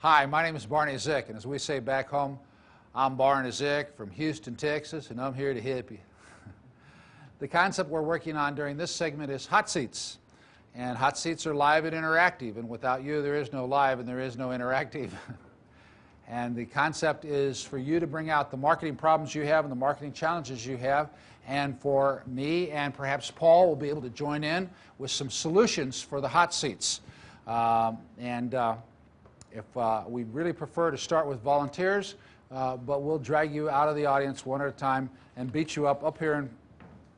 Hi, my name is Barney Zick, and as we say back home, I'm Barney Zick from Houston, Texas, and I'm here to help you. The concept we're working on during this segment is hot seats. And hot seats are live and interactive, and without you there is no live and there is no interactive. And the concept is for you to bring out the marketing problems you have and the marketing challenges you have, and for me and perhaps Paul will be able to join in with some solutions for the hot seats. We'd really prefer to start with volunteers, but we'll drag you out of the audience one at a time and beat you up here in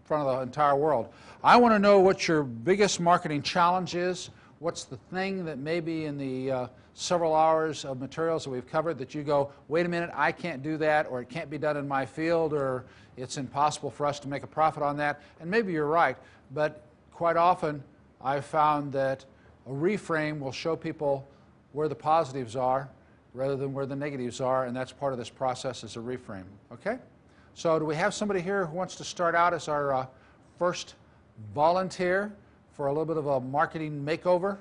front of the entire world. I want to know what your biggest marketing challenge is. What's the thing that maybe in the several hours of materials that we've covered that you go, wait a minute, I can't do that, or it can't be done in my field, or it's impossible for us to make a profit on that. And maybe you're right, but quite often I've found that a reframe will show people where the positives are rather than where the negatives are, and that's part of this process is a reframe. Okay? So do we have somebody here who wants to start out as our first volunteer for a little bit of a marketing makeover?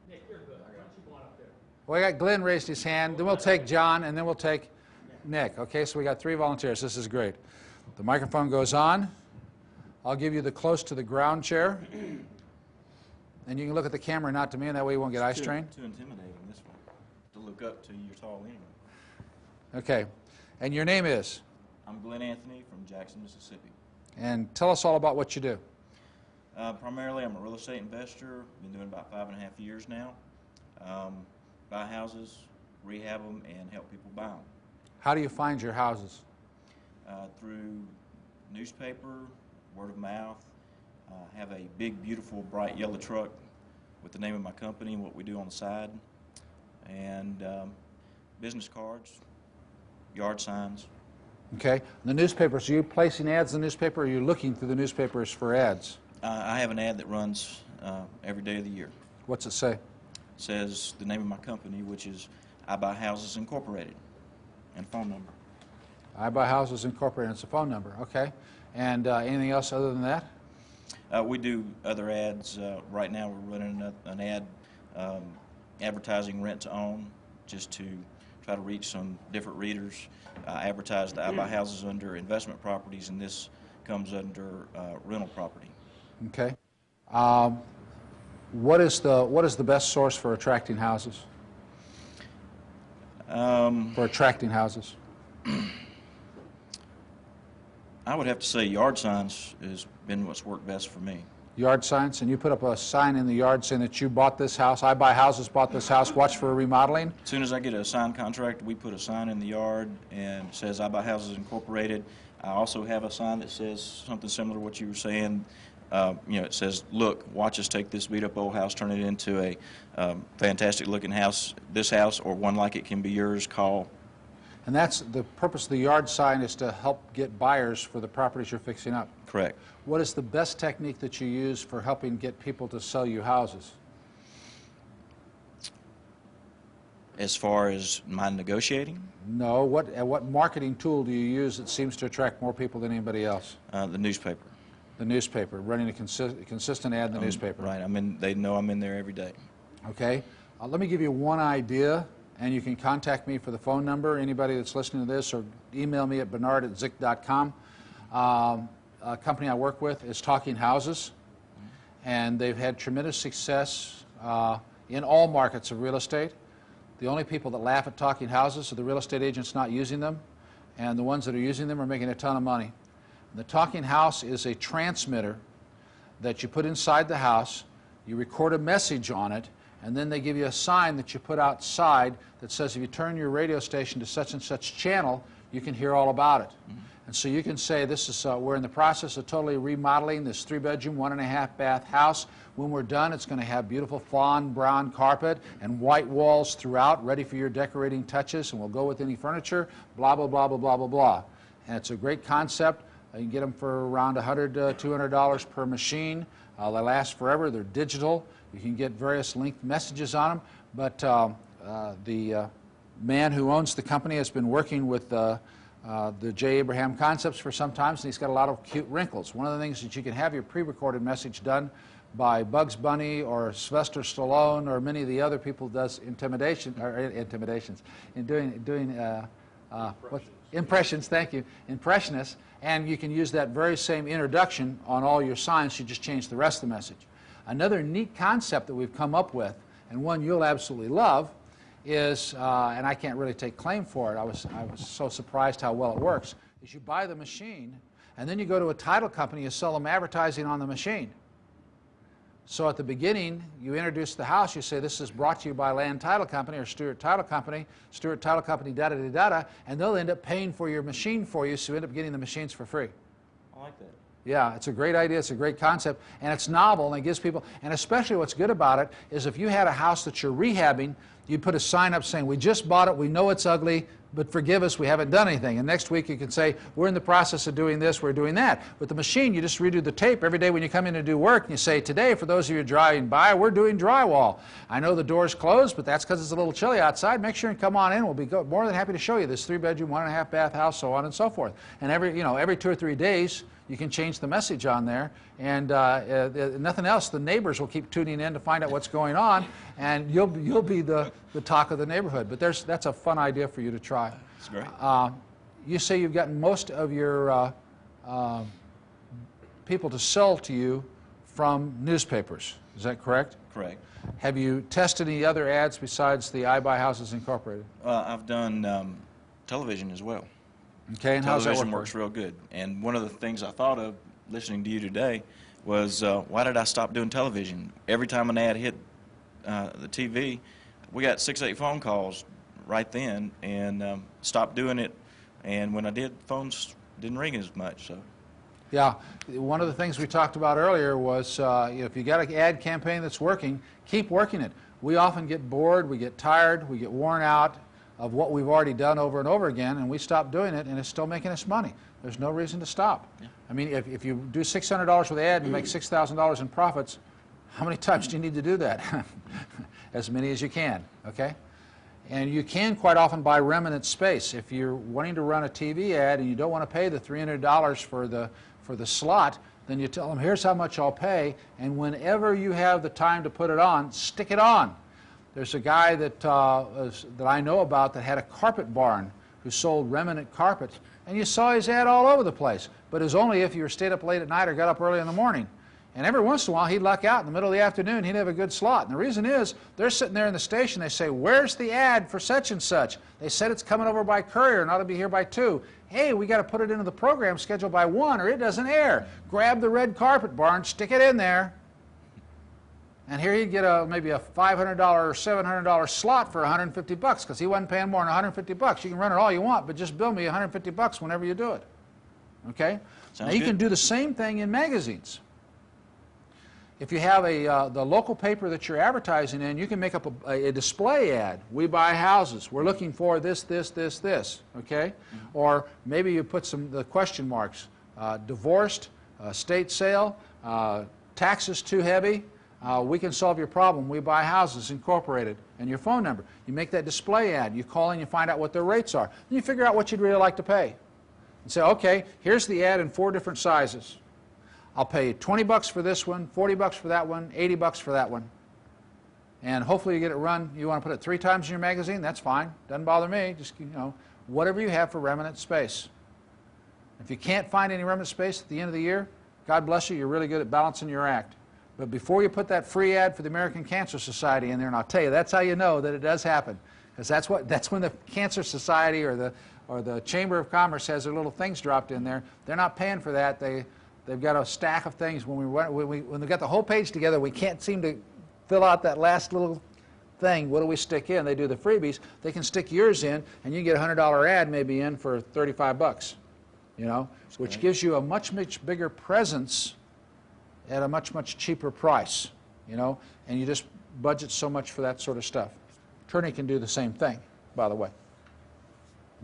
Nick, you're good. Why don't you go on up there? Well, I got Glenn raised his hand, then we'll take John, and then we'll take Nick. Okay, so we got 3 volunteers. This is great. The microphone goes on. I'll give you the close to the ground chair. And you can look at the camera, not to me, and that way you won't get eye strain. Too intimidating, this one, to look up to. You're tall anyway. Okay. And your name is? I'm Glenn Anthony from Jackson, Mississippi. And tell us all about what you do. Primarily, I'm a real estate investor. Been doing about 5.5 years now. Buy houses, rehab them, and help people buy them. How do you find your houses? Through newspaper, word of mouth. Have a big, beautiful, bright yellow truck with the name of my company and what we do on the side, and business cards, yard signs. Okay. The newspapers, are you placing ads in the newspaper, or are you looking through the newspapers for ads? I have an ad that runs every day of the year. What's it say? It says the name of my company, which is I Buy Houses Incorporated, and phone number. I Buy Houses Incorporated, it's a phone number. Okay. And anything else other than that? We do other ads. Right now we're running an ad advertising rent to own, just to try to reach some different readers. Advertise the I Buy Houses under investment properties, and this comes under rental property. Okay. What is the best source for attracting houses? For attracting houses? I would have to say yard signs has been what's worked best for me. Yard signs? And you put up a sign in the yard saying that you bought this house, I Buy Houses bought this house, watch for remodeling? As soon as I get a signed contract, we put a sign in the yard and says I Buy Houses Incorporated. I also have a sign that says something similar to what you were saying. It says, look, watch us take this beat-up old house, turn it into a fantastic-looking house. This house or one like it can be yours, call. And that's the purpose of the yard sign, is to help get buyers for the properties you're fixing up. Correct. What is the best technique that you use for helping get people to sell you houses? As far as my negotiating? No. What marketing tool do you use that seems to attract more people than anybody else? The newspaper. The newspaper, running a consistent ad in the newspaper. Right. They know I'm in there every day. Okay. Let me give you one idea, and you can contact me for the phone number, anybody that's listening to this, or email me at bernard@zick.com. A company I work with is Talking Houses, and they've had tremendous success in all markets of real estate. The only people that laugh at Talking Houses are the real estate agents not using them, and the ones that are using them are making a ton of money. The Talking House is a transmitter that you put inside the house, you record a message on it, and then they give you a sign that you put outside that says if you turn your radio station to such and such channel, you can hear all about it. Mm-hmm. And so you can say, this is we're in the process of totally remodeling this 3-bedroom, 1.5-bath house. When we're done, it's going to have beautiful fawn brown carpet and white walls throughout, ready for your decorating touches, and we'll go with any furniture, blah, blah, blah, blah, blah, blah, blah. And it's a great concept. You can get them for around $100 to $200 per machine. They last forever. They're digital. You can get various linked messages on them. But the man who owns the company has been working with the J. Abraham concepts for some time, and he's got a lot of cute wrinkles. One of the things that you can have your pre-recorded message done by Bugs Bunny or Sylvester Stallone or many of the other people does intimidations in doing impressions. Thank you, impressionists. And you can use that very same introduction on all your signs. You just change the rest of the message. Another neat concept that we've come up with, and one you'll absolutely love, is, and I can't really take claim for it, I was so surprised how well it works, is you buy the machine, and then you go to a title company, you sell them advertising on the machine. So at the beginning, you introduce the house, you say this is brought to you by Land Title Company or Stewart Title Company, da-da-da-da, and they'll end up paying for your machine for you, so you end up getting the machines for free. I like that. Yeah, it's a great idea, it's a great concept, and it's novel, and it gives people, and especially what's good about it is if you had a house that you're rehabbing, you'd put a sign up saying, we just bought it, we know it's ugly, but forgive us, we haven't done anything. And next week you can say, we're in the process of doing this, we're doing that. With the machine, you just redo the tape every day when you come in to do work, and you say, today, for those of you driving by, we're doing drywall. I know the door's closed, but that's because it's a little chilly outside. Make sure and come on in. We'll be more than happy to show you this 3-bedroom, 1.5 bath house, so on and so forth. And every 2 or 3 days, you can change the message on there, and nothing else. The neighbors will keep tuning in to find out what's going on, and you'll be the talk of the neighborhood. But that's a fun idea for you to try. That's great. You say you've gotten most of your people to sell to you from newspapers. Is that correct? Correct. Have you tested any other ads besides the I Buy Houses Incorporated? I've done television as well. Okay, and how's that Television work? works real good. And one of the things I thought of listening to you today was, why did I stop doing television? Every time an ad hit the TV, we got 6-8 phone calls right then, and stopped doing it. And when I did, phones didn't ring as much. So. Yeah, one of the things we talked about earlier was if you got an ad campaign that's working, keep working it. We often get bored, we get tired, we get worn out of what we've already done over and over again, and we stop doing it, and it's still making us money. There's no reason to stop. Yeah. I mean, if you do $600 with ad and make $6,000 in profits, how many times do you need to do that? As many as you can, okay? And you can quite often buy remnant space. If you're wanting to run a TV ad and you don't want to pay the $300 for the slot, then you tell them, here's how much I'll pay, and whenever you have the time to put it on, stick it on. There's a guy that I know about that had a carpet barn who sold remnant carpet, and you saw his ad all over the place. But it was only if you stayed up late at night or got up early in the morning. And every once in a while, he'd luck out in the middle of the afternoon, he'd have a good slot. And the reason is, they're sitting there in the station, they say, where's the ad for such and such? They said it's coming over by courier and ought to be here by 2. Hey, we got to put it into the program schedule by 1 or it doesn't air. Grab the red carpet barn, stick it in there. And here he'd get maybe a $500 or $700 slot for $150 because he wasn't paying more than $150. You can run it all you want, but just bill me $150 whenever you do it. Okay? Sounds now you good. can do the same thing in magazines. If you have the local paper that you're advertising in, you can make up a display ad. We buy houses. We're looking for this, this, this, this. Okay? Mm-hmm. Or maybe you put the question marks. Divorced, estate sale, taxes too heavy. We can solve your problem. We Buy Houses Incorporated, and your phone number. You make that display ad. You call in, you find out what their rates are. Then you figure out what you'd really like to pay. And say, okay, here's the ad in 4 different sizes. I'll pay $20 for this one, $40 for that one, $80 for that one. And hopefully you get it run. You want to put it 3 times in your magazine? That's fine. Doesn't bother me. Just, whatever you have for remnant space. If you can't find any remnant space at the end of the year, God bless you, you're really good at balancing your act. But before you put that free ad for the American Cancer Society in there, and I'll tell you, that's how you know that it does happen. Because that's when the Cancer Society or the Chamber of Commerce has their little things dropped in there. They're not paying for that. They've got a stack of things. When we got the whole page together, we can't seem to fill out that last little thing. What do we stick in? They do the freebies. They can stick yours in, and you can get a $100 ad maybe in for $35, which gives you a much bigger presence at a much cheaper price, and you just budget so much for that sort of stuff. Attorney can do the same thing, by the way.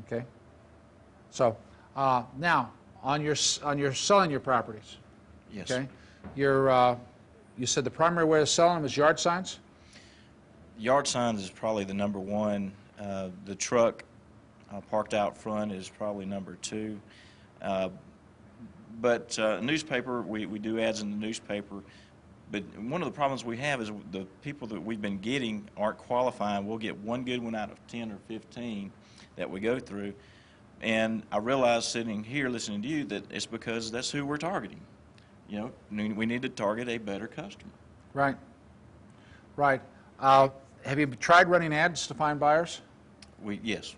Okay. So now on your selling your properties. Yes. Okay. You said the primary way of selling them is yard signs. Yard signs is probably the number 1. The truck parked out front is probably number 2. But newspaper, we do ads in the newspaper, But one of the problems we have is the people that we've been getting aren't qualifying. We'll get one good one out of 10 or 15 that we go through. And I realize sitting here listening to you that it's because that's who we're targeting. You know, we need to target a better customer. Right. Right. Have you tried running ads to find buyers? Yes.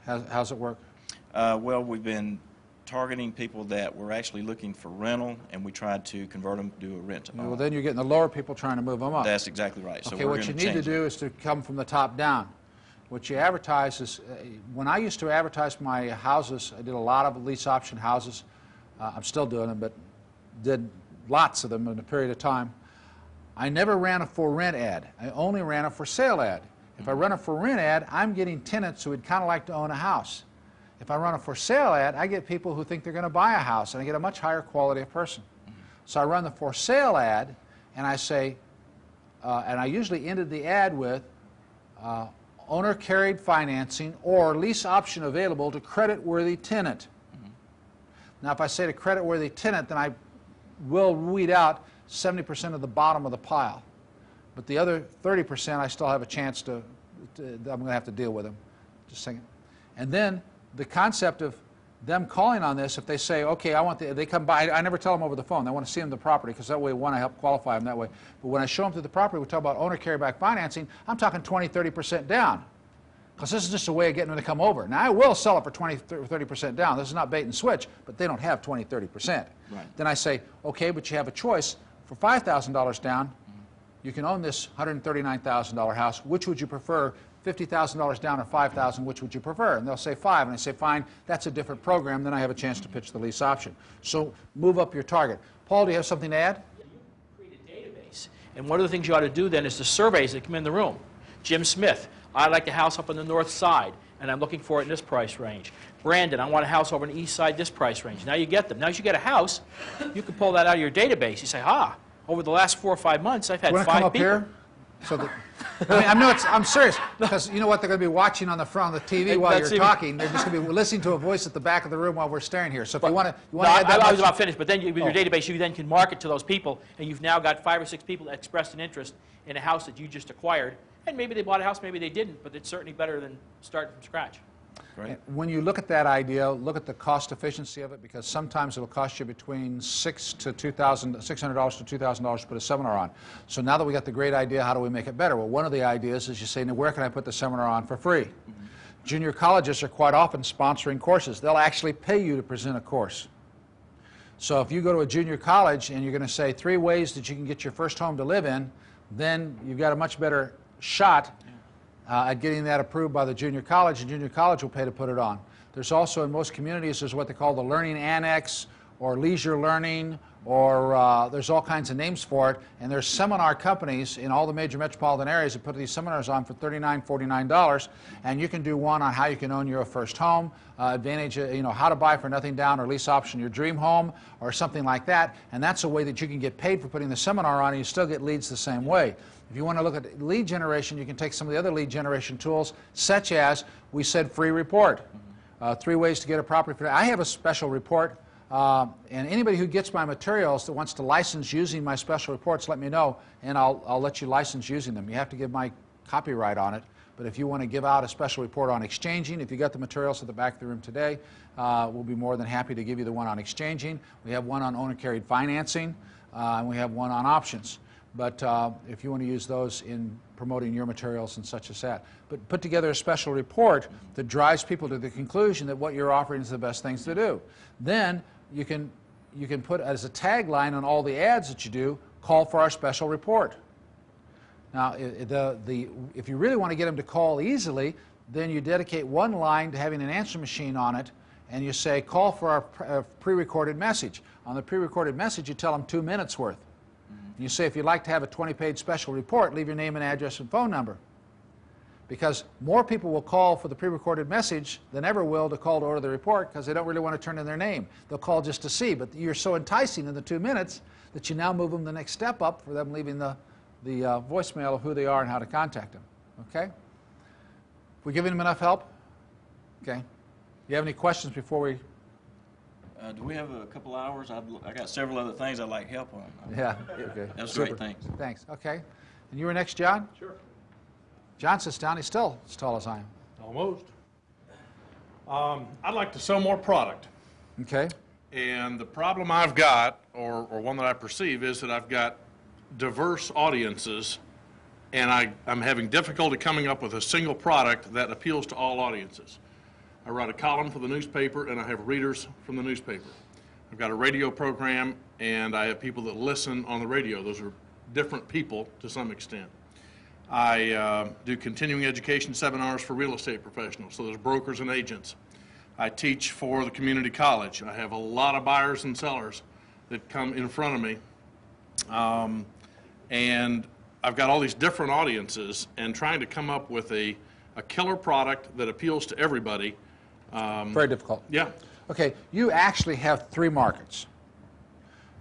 How's it work? Well, we've been targeting people that were actually looking for rental, and we tried to convert them to do a rent to own. Well, then you're getting the lower people trying to move them up. That's exactly right. So Okay, we're what you gonna need to change do is to come from the top down. What you advertise is, when I used to advertise my houses, I did a lot of lease option houses. I'm still doing them, but did lots of them in a period of time. I never ran a for rent ad. I only ran a for sale ad. If I run a for rent ad, I'm getting tenants who would kind of like to own a house. If I run a for sale ad, I get people who think they're going to buy a house, and I get a much higher quality of person. So I run the for sale ad, and I say, and I usually ended the ad with owner carried financing or lease option available to credit-worthy tenant. Now, if I say to credit-worthy tenant, then I will weed out 70% of the bottom of the pile. But the other 30%, I still have a chance I'm going to have to deal with them. Just a second. And then the concept of them calling on this, if they say, okay, they come by, I never tell them over the phone. They want to see them the property, because that way, one, I help qualify them that way. But when I show them to the property, we talk about owner carryback financing, I'm talking 20, 30% down. Because this is just a way of getting them to come over. Now, I will sell it for 20, 30% down. This is not bait and switch, but they don't have 20, 30%. Right. Then I say, okay, but you have a choice. For $5,000 down, you can own this $139,000 house. Which would you prefer? $50,000 down or $5,000, which would you prefer? And they'll say 5, and I say, fine, that's a different program. Then I have a chance to pitch the lease option. So move up your target. Paul, do you have something to add? Yeah, you create a database. And one of the things you ought to do then is the surveys that come in the room. Jim Smith, I like the house up on the north side, and I'm looking for it in this price range. Brandon, I want a house over on the east side, this price range. Now you get them. Now as you get a house, you can pull that out of your database. You say, over the last 4 or 5 months, I've had 5 people. Come up here? So that, I mean, I'm serious, because you know what, they're going to be watching on the front of the TV while you're talking. They're just going to be listening to a voice at the back of the room while we're staring here. So if you want to add that I was about finished, but then with your database, you then can market to those people, and you've now got 5 or 6 people that expressed an interest in a house that you just acquired. And maybe they bought a house, maybe they didn't, but it's certainly better than starting from scratch. Right. When you look at that idea, look at the cost efficiency of it, because sometimes it'll cost you between $600 to $2,000 to put a seminar on. So now that we got the great idea, how do we make it better? Well, one of the ideas is you say, now where can I put the seminar on for free? Junior colleges are quite often sponsoring courses. They'll actually pay you to present a course. So if you go to a junior college and you're going to say 3 ways that you can get your first home to live in, then you've got a much better shot at getting that approved by the junior college, and junior college will pay to put it on. There's also, in most communities, there's what they call the learning annex or leisure learning, or there's all kinds of names for it, and there's seminar companies in all the major metropolitan areas that put these seminars on for $39, $49, and you can do one on how you can own your first home, advantage, how to buy for nothing down or lease option your dream home, or something like that, and that's a way that you can get paid for putting the seminar on, and you still get leads the same way. If you want to look at lead generation, you can take some of the other lead generation tools, such as, we said, free report. 3 ways to get a property for. I have a special report, and anybody who gets my materials that wants to license using my special reports, let me know, and I'll let you license using them. You have to give my copyright on it, but if you want to give out a special report on exchanging, if you got the materials at the back of the room today, we'll be more than happy to give you the one on exchanging. We have one on owner-carried financing, and we have one on options. But if you want to use those in promoting your materials and such as that. But put together a special report that drives people to the conclusion that what you're offering is the best things to do. Then you can put as a tagline on all the ads that you do, call for our special report. Now, if you really want to get them to call easily, then you dedicate one line to having an answer machine on it, and you say, call for our pre-recorded message. On the pre-recorded message, you tell them 2 minutes worth. You say, if you'd like to have a 20-page special report, leave your name and address and phone number. Because more people will call for the pre-recorded message than ever will to call to order the report, because they don't really want to turn in their name. They'll call just to see. But you're so enticing in the 2 minutes that you now move them the next step up for them leaving the voicemail of who they are and how to contact them. Okay? We giving them enough help? Okay. You have any questions before we Do we have a couple hours? I got several other things I'd like help on. Yeah, okay. That's Super. great, thanks. Thanks, okay. And you were next, John? Sure. John sits down, he's still as tall as I am. Almost. I'd like to sell more product. Okay, And the problem I've got, or one that I perceive, is that I've got diverse audiences, and I'm having difficulty coming up with a single product that appeals to all audiences. I write a column for the newspaper, and I have readers from the newspaper. I've got a radio program, and I have people that listen on the radio. Those are different people to some extent. I do continuing education seminars for real estate professionals, so there's brokers and agents. I teach for the community college. I have a lot of buyers and sellers that come in front of me. And I've got all these different audiences, and trying to come up with a killer product that appeals to everybody. very difficult. Yeah, Okay, you actually have three markets.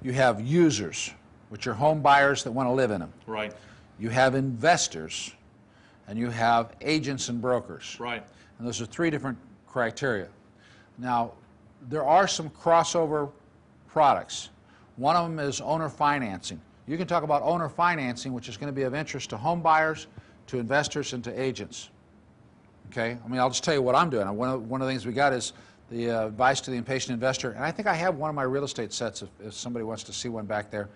You have users, which are home buyers that want to live in them. right, You have investors, and you have agents and brokers. right. And those are three different criteria. Now, there are some crossover products. One of them is owner financing. You can talk about owner financing, which is going to be of interest to home buyers, to investors, and to agents. Okay? I mean, I'll just tell you what I'm doing. One of the things we got is the advice to the impatient investor. And I think I have one of my real estate sets. If somebody wants to see one back there,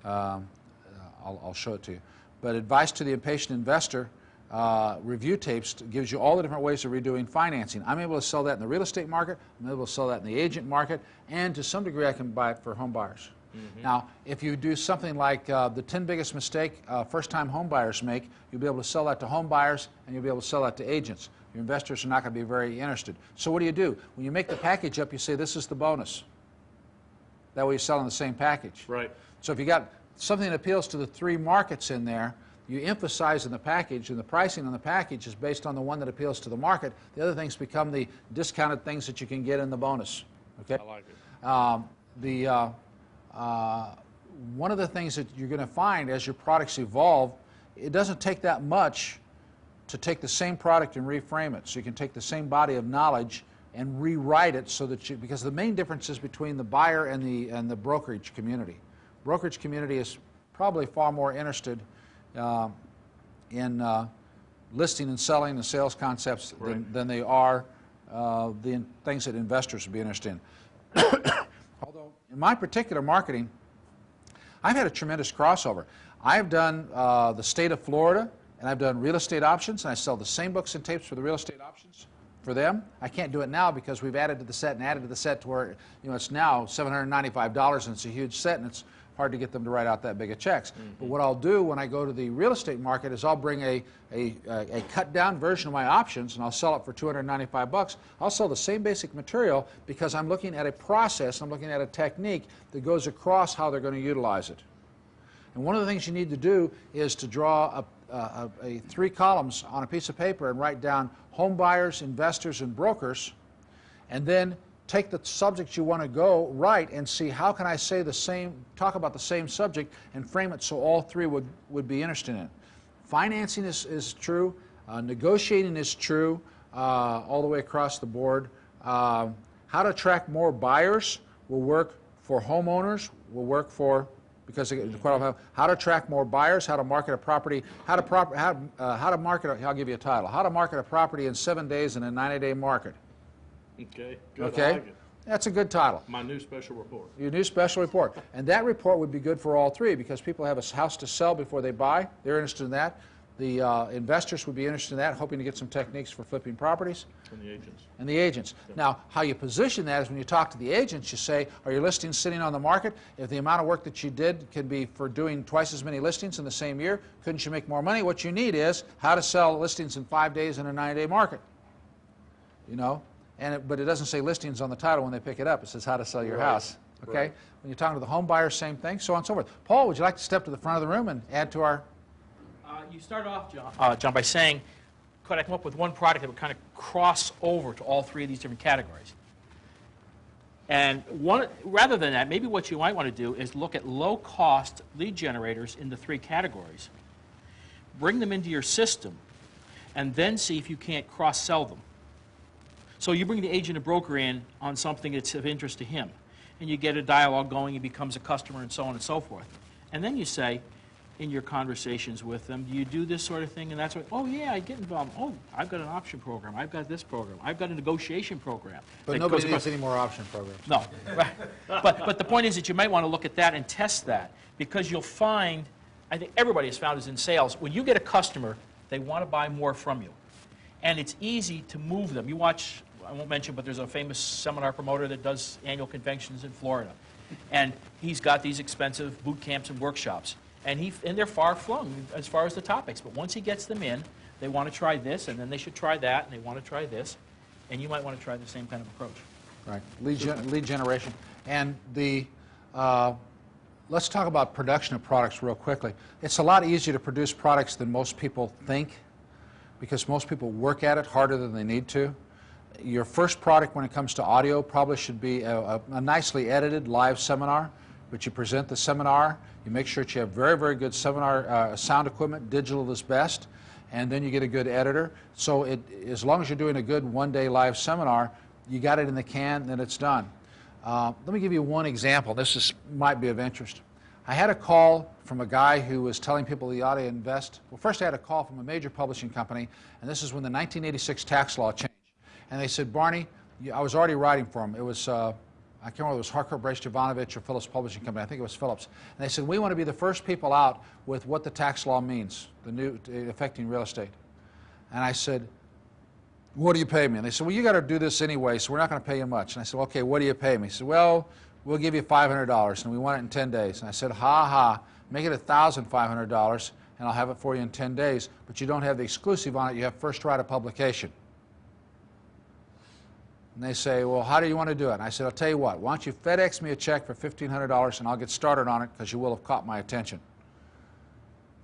I'll show it to you. But advice to the impatient investor review tapes gives you all the different ways of redoing financing. I'm able to sell that in the real estate market. I'm able to sell that in the agent market. And to some degree, I can buy it for home buyers. Now, if you do something like the 10 biggest mistake first-time home buyers make, you'll be able to sell that to home buyers, and you'll be able to sell that to agents. Your investors are not going to be very interested. So what do? When you make the package up, you say, this is the bonus. That way you're selling the same package. Right. So if you got something that appeals to the three markets in there, you emphasize in the package, and the pricing on the package is based on the one that appeals to the market. The other things become the discounted things that you can get in the bonus. Okay? I like it. One of the things that you're going to find as your products evolve, it doesn't take that much to take the same product and reframe it. So you can take the same body of knowledge and rewrite it so that because the main difference is between the buyer and the brokerage community. Brokerage community is probably far more interested in listing and selling the sales concepts than they are the things that investors would be interested in. Although in my particular marketing, I've had a tremendous crossover. I've done the state of Florida, and I've done real estate options, and I sell the same books and tapes for the real estate options for them. I can't do it now because we've added to the set and added to the set to where it's now $795, and it's a huge set, and it's hard to get them to write out that big of checks. But what I'll do when I go to the real estate market is I'll bring a cut down version of my options, and I'll sell it for $295. I'll sell the same basic material because I'm looking at a process, I'm looking at a technique that goes across how they're going to utilize it. And one of the things you need to do is to draw three columns on a piece of paper and write down home buyers, investors, and brokers, and then take the subject you want to go write and see how can I say talk about the same subject and frame it so all three would be interested in it. Financing is true, negotiating is true all the way across the board. How to attract more buyers will work for homeowners, will work for, because how to attract more buyers, how to market a property, how to market, I'll give you a title, how to market a property in 7 days in a 90-day market. Okay, good. Okay? I like it. That's a good title. My new special report. Your new special report. And that report would be good for all three because people have a house to sell before they buy. They're interested in that. The investors would be interested in that, hoping to get some techniques for flipping properties. And the agents. And the agents. Now, how you position that is when you talk to the agents, you say, are your listings sitting on the market? If the amount of work that you did can be for doing twice as many listings in the same year, couldn't you make more money? What you need is how to sell listings in 5 days in a 90-day market. You know? But it doesn't say listings on the title when they pick it up. It says how to sell your house. Okay? Right. When you're talking to the home buyer, same thing, so on and so forth. Paul, would you like to step to the front of the room and add to our... You start off, John, by saying, could I come up with one product that would kind of cross over to all three of these different categories? And rather than that, maybe what you might want to do is look at low-cost lead generators in the three categories, bring them into your system, and then see if you can't cross-sell them. So you bring the agent and broker in on something that's of interest to him. and you get a dialogue going, he becomes a customer, and so on and so forth. And then you say, in your conversations with them, do you do this sort of thing? And that's what, oh yeah, I get involved. Oh, I've got an option program. I've got this program. I've got a negotiation program. But nobody needs any more option programs. No, right. But the point is that you might want to look at that and test that, because you'll find, I think everybody has found is in sales, when you get a customer, they want to buy more from you. And it's easy to move them. You watch, I won't mention, but there's a famous seminar promoter that does annual conventions in Florida. And he's got these expensive boot camps and workshops. And they're far-flung as far as the topics. But once he gets them in, they want to try this, and then they should try that, and they want to try this. And you might want to try the same kind of approach. Right. Lead generation. And let's talk about production of products real quickly. It's a lot easier to produce products than most people think, because most people work at it harder than they need to. Your first product when it comes to audio probably should be a nicely edited live seminar, but you present the seminar, you make sure that you have very, very good seminar sound equipment, digital is best, and then you get a good editor. So as long as you're doing a good one-day live seminar, you got it in the can, then it's done. Let me give you one example. This might be of interest. I had a call from a guy who was telling people they ought to invest. Well, first I had a call from a major publishing company, and this is when the 1986 tax law changed. And they said, Barney, I was already writing for them. It was, I can't remember if it was Harcourt Brace Jovanovich or Phillips Publishing Company. I think it was Phillips. And they said, we want to be the first people out with what the tax law means, the new affecting real estate. And I said, what do you pay me? And they said, well, you got to do this anyway, so we're not going to pay you much. And I said, okay, what do you pay me? He said, well, we'll give you $500, and we want it in 10 days. And I said, ha ha, make it $1,500, and I'll have it for you in 10 days, but you don't have the exclusive on it, you have first right of publication. And they say, well, how do you want to do it? And I said, I'll tell you what, why don't you FedEx me a check for $1,500 and I'll get started on it because you will have caught my attention.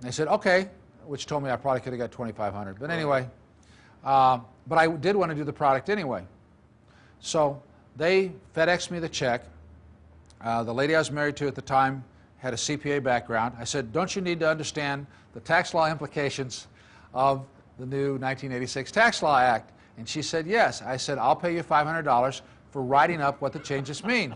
And they said, okay, which told me I probably could have got $2,500. But anyway, but I did want to do the product anyway. So they FedExed me the check. The lady I was married to at the time had a CPA background. I said, don't you need to understand the tax law implications of the new 1986 Tax Law Act? And she said, yes. I said, I'll pay you $500 for writing up what the changes mean.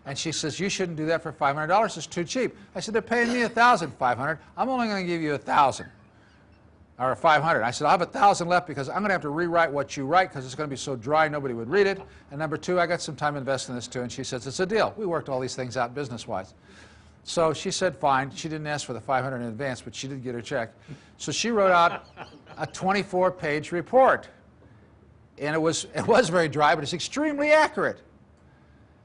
And she says, you shouldn't do that for $500. It's too cheap. I said, they're paying me $1,500. I'm only going to give you $1,000 or $500. I said, I have $1,000 left because I'm going to have to rewrite what you write because it's going to be so dry nobody would read it. And number two, I got some time invested in this too. And she says, it's a deal. We worked all these things out business-wise. So she said, fine. She didn't ask for the $500 in advance, but she did get her check. So she wrote out a 24-page report. And it was very dry, but it's extremely accurate.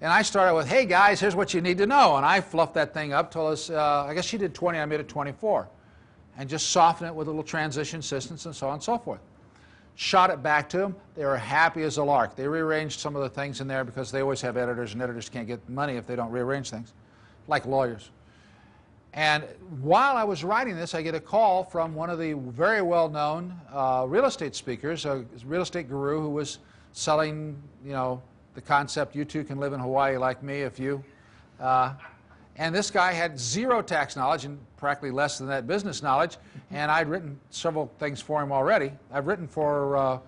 And I started with, hey guys, here's what you need to know. And I fluffed that thing up till I guess she did 20, I made it 24. And just softened it with little transition assistance and so on and so forth. Shot it back to them. They were happy as a lark. They rearranged some of the things in there because they always have editors, and editors can't get money if they don't rearrange things, like lawyers. And while I was writing this, I get a call from one of the very well-known real estate speakers, a real estate guru who was selling, you know, the concept, you too can live in Hawaii like me if you. And this guy had zero tax knowledge and practically less than that business knowledge. And I'd written several things for him already. I've written for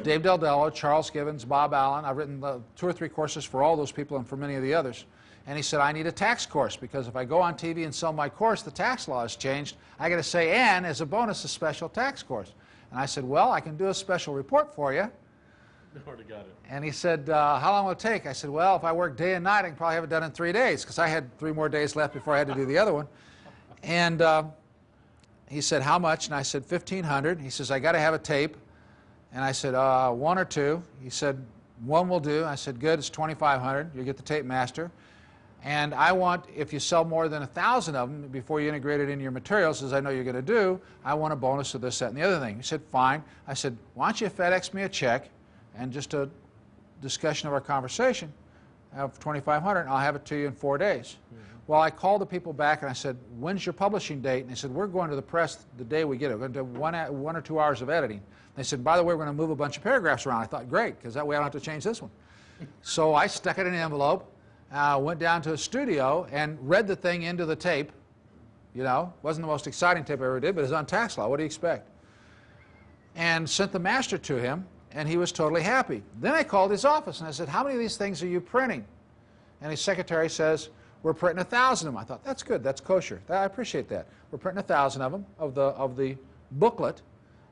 Dave Del Dello, Charles Givens, Bob Allen. I've written 2 or 3 courses for all those people and for many of the others. And he said, I need a tax course because if I go on TV and sell my course, the tax law has changed. I got to say, and as a bonus, a special tax course. And I said, well, I can do a special report for you. Already got it. And he said, how long will it take? I said, well, if I work day and night, I can probably have it done in 3 days because I had 3 more days left before I had to do the other one. And he said, how much? And I said, $1,500. He says, I got to have a tape. And I said, 1 or 2. He said, 1 will do. I said, good, it's $2,500. You get the tape master. And I want, if you sell more than 1,000 of them before you integrate it into your materials, as I know you're going to do, I want a bonus of this, that, and the other thing. He said, fine. I said, why don't you FedEx me a check and just a discussion of our conversation of $2,500, and I'll have it to you in 4 days. Well, I called the people back and I said, when's your publishing date? And they said, we're going to the press the day we get it. We're going to do 1 or 2 hours of editing. They said, by the way, we're going to move a bunch of paragraphs around. I thought, great, because that way I don't have to change this one. So I stuck it in an envelope. Went down to a studio and read the thing into the tape. You know, wasn't the most exciting tape I ever did, but it's on tax law. What do you expect? And sent the master to him, and he was totally happy. Then I called his office and I said, how many of these things are you printing? and his secretary says, we're printing 1,000 of them. I thought, that's good, that's kosher. I appreciate that. We're printing 1,000 of them, of the booklet,